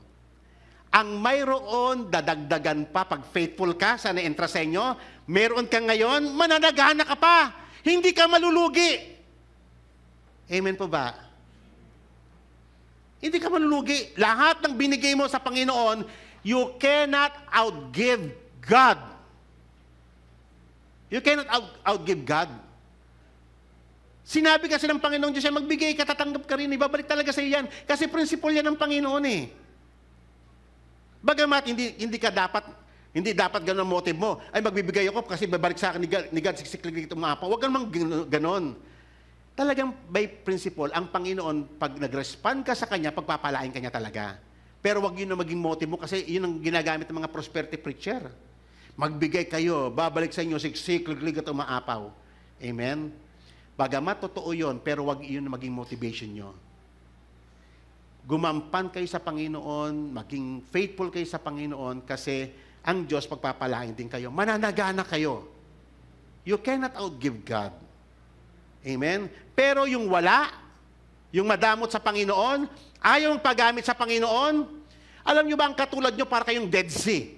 Ang mayroon, dadagdagan pa pag faithful ka sa na-entra sa inyo, meron ka ngayon, mananagana ka pa. Hindi ka malulugi. Amen po ba? Hindi ka malulugi. Lahat ng binigay mo sa Panginoon, you cannot outgive God. You cannot outgive God. Sinabi kasi ng Panginoon Diyos, magbigay ka, tatanggap ka rin, ibabalik talaga sa iyo yan. Kasi principle yan ng Panginoon eh. Bagamat hindi dapat ganun ang motive mo. Ay, magbibigay ako kasi babalik sa akin ni God, siksik-lig ito mga pa. Huwag naman ganon. Talagang by principle, ang Panginoon, pag nag-respond ka sa Kanya, pagpapalain Kanya talaga. Pero wag yun na maging motive mo kasi yun ang ginagamit ng mga prosperity preacher. Magbigay kayo, babalik sa inyo, siksik, liglig at umaapaw. Amen? Bagamat totoo yun, pero wag yun na maging motivation nyo. Gumampan kayo sa Panginoon, maging faithful kayo sa Panginoon kasi ang Diyos pagpapalain din kayo. Mananagana kayo. You cannot outgive God. Amen? Pero yung wala, yung madamot sa Panginoon, ayaw mong paggamit sa Panginoon, alam nyo ba ang katulad nyo para kayong Dead Sea?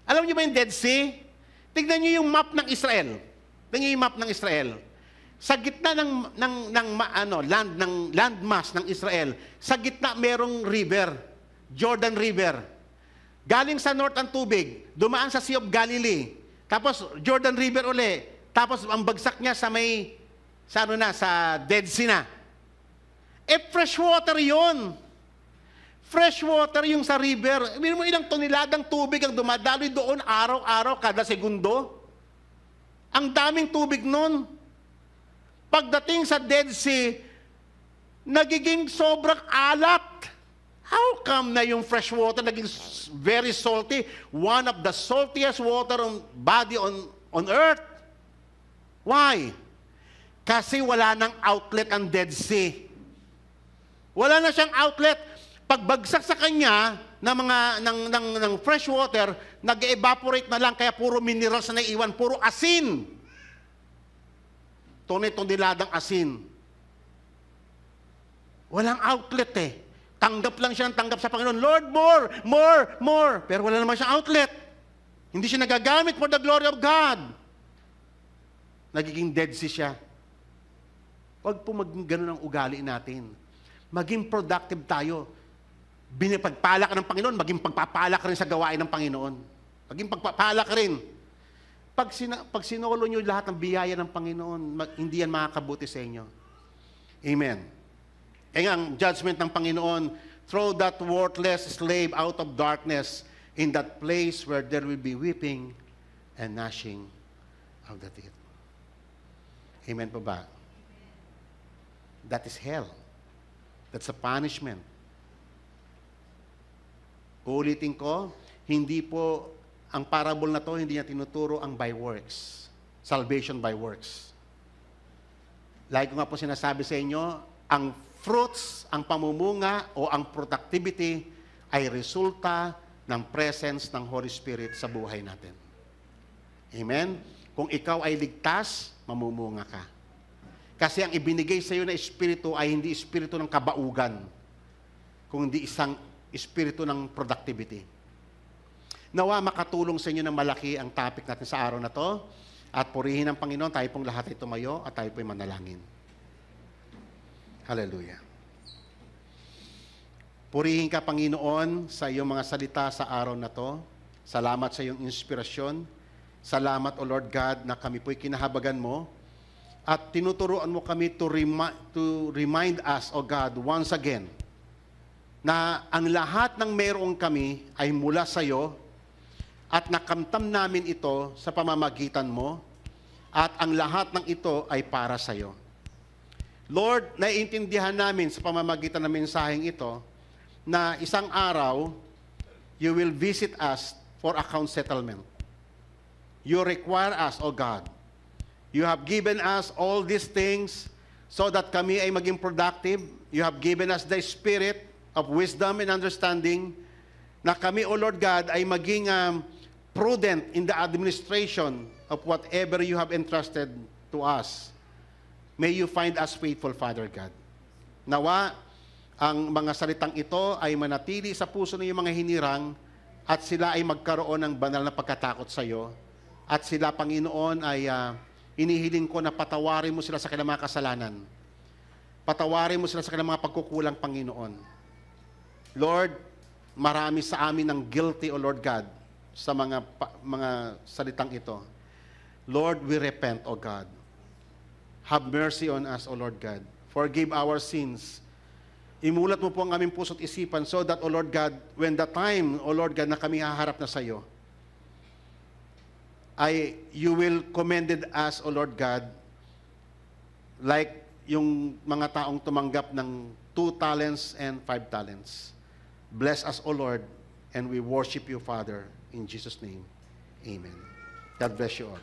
Alam nyo ba yung Dead Sea? Tignan nyo yung map ng Israel. Tignan nyo yung map ng Israel. Sa gitna ng landmass ng Israel, sa gitna merong river, Jordan River. Galing sa north ang tubig, dumaan sa Sea of Galilee, tapos Jordan River uli, tapos ang bagsak niya sa Dead Sea na. Fresh water yun. Fresh water yung sa river. Hindi mo ilang toneladang tubig ang dumadaloy doon araw-araw, kada segundo. Ang daming tubig nun. Pagdating sa Dead Sea, nagiging sobrang alat. How come na yung fresh water naging very salty? One of the saltiest water body on earth. Why? Kasi wala nang outlet ang Dead Sea. Wala na siyang outlet. Pagbagsak sa kanya ng fresh water, nag-evaporate na lang, kaya puro minerals na naiwan, puro asin. Tone-toneladang asin. Walang outlet eh. Tanggap lang siya ng tanggap sa Panginoon. Lord, more. Pero wala naman siyang outlet. Hindi siya nagagamit for the glory of God. Nagiging Dead Sea siya. Huwag po maging ganun ang ugali natin. Maging productive tayo. Binipagpala ka ng Panginoon, maging pagpapala ka rin sa gawain ng Panginoon. Maging pagpapala ka rin. Pag sinolo nyo lahat ng biyaya ng Panginoon, hindi yan makakabuti sa inyo. Amen. Ang judgment ng Panginoon, throw that worthless slave out of darkness in that place where there will be weeping and gnashing of the teeth. Amen po ba? That is hell. That's a punishment. Uulitin ko, hindi po, ang parable na to, hindi niya tinuturo ang by works. Salvation by works. Like ko nga po sinasabi sa inyo, ang fruits, ang pamumunga o ang productivity ay resulta ng presence ng Holy Spirit sa buhay natin. Amen? Kung ikaw ay ligtas, mamumunga ka. Kasi ang ibinigay sa iyo na espiritu ay hindi espiritu ng kabaugan, kundi isang espiritu ng productivity. Nawa makatulong sa inyo ng malaki ang topic natin sa araw na to. At purihin ng Panginoon, tayo pong lahat ay tumayo at tayo po'y manalangin. Hallelujah. Purihin ka, Panginoon, sa iyong mga salita sa araw na to. Salamat sa iyong inspirasyon. Salamat, O Lord God, na kami po'y kinahabagan mo. At tinuturuan mo kami to remind us, O God, once again, na ang lahat ng mayroong kami ay mula sa iyo at nakamtam namin ito sa pamamagitan mo at ang lahat ng ito ay para sa iyo. Lord, naiintindihan namin sa pamamagitan ng mensaheng ito na isang araw, you will visit us for account settlement. You require us, O God. You have given us all these things so that kami ay maging productive. You have given us the spirit of wisdom and understanding na kami, O Lord God, ay maging prudent in the administration of whatever you have entrusted to us. May you find us faithful, Father God. Nawa, ang mga salitang ito ay manatili sa puso ng iyong mga hinirang at sila ay magkaroon ng banal na pagkatakot sa iyo. At sila, Panginoon, ay inihiling ko na patawarin mo sila sa kanilang mga kasalanan. Patawarin mo sila sa kanilang mga pagkukulang, Panginoon. Lord, marami sa amin ang guilty, O Lord God, sa mga salitang ito. Lord, we repent, O God. Have mercy on us, O Lord God. Forgive our sins. Imulat mo po ang aming puso't isipan so that, O Lord God, when the time, O Lord God, na kami haharap na sa iyo, you will commended us, O Lord God, like yung mga taong tumanggap ng 2 talents and 5 talents. Bless us, O Lord, and we worship you, Father, in Jesus' name. Amen. God bless you all.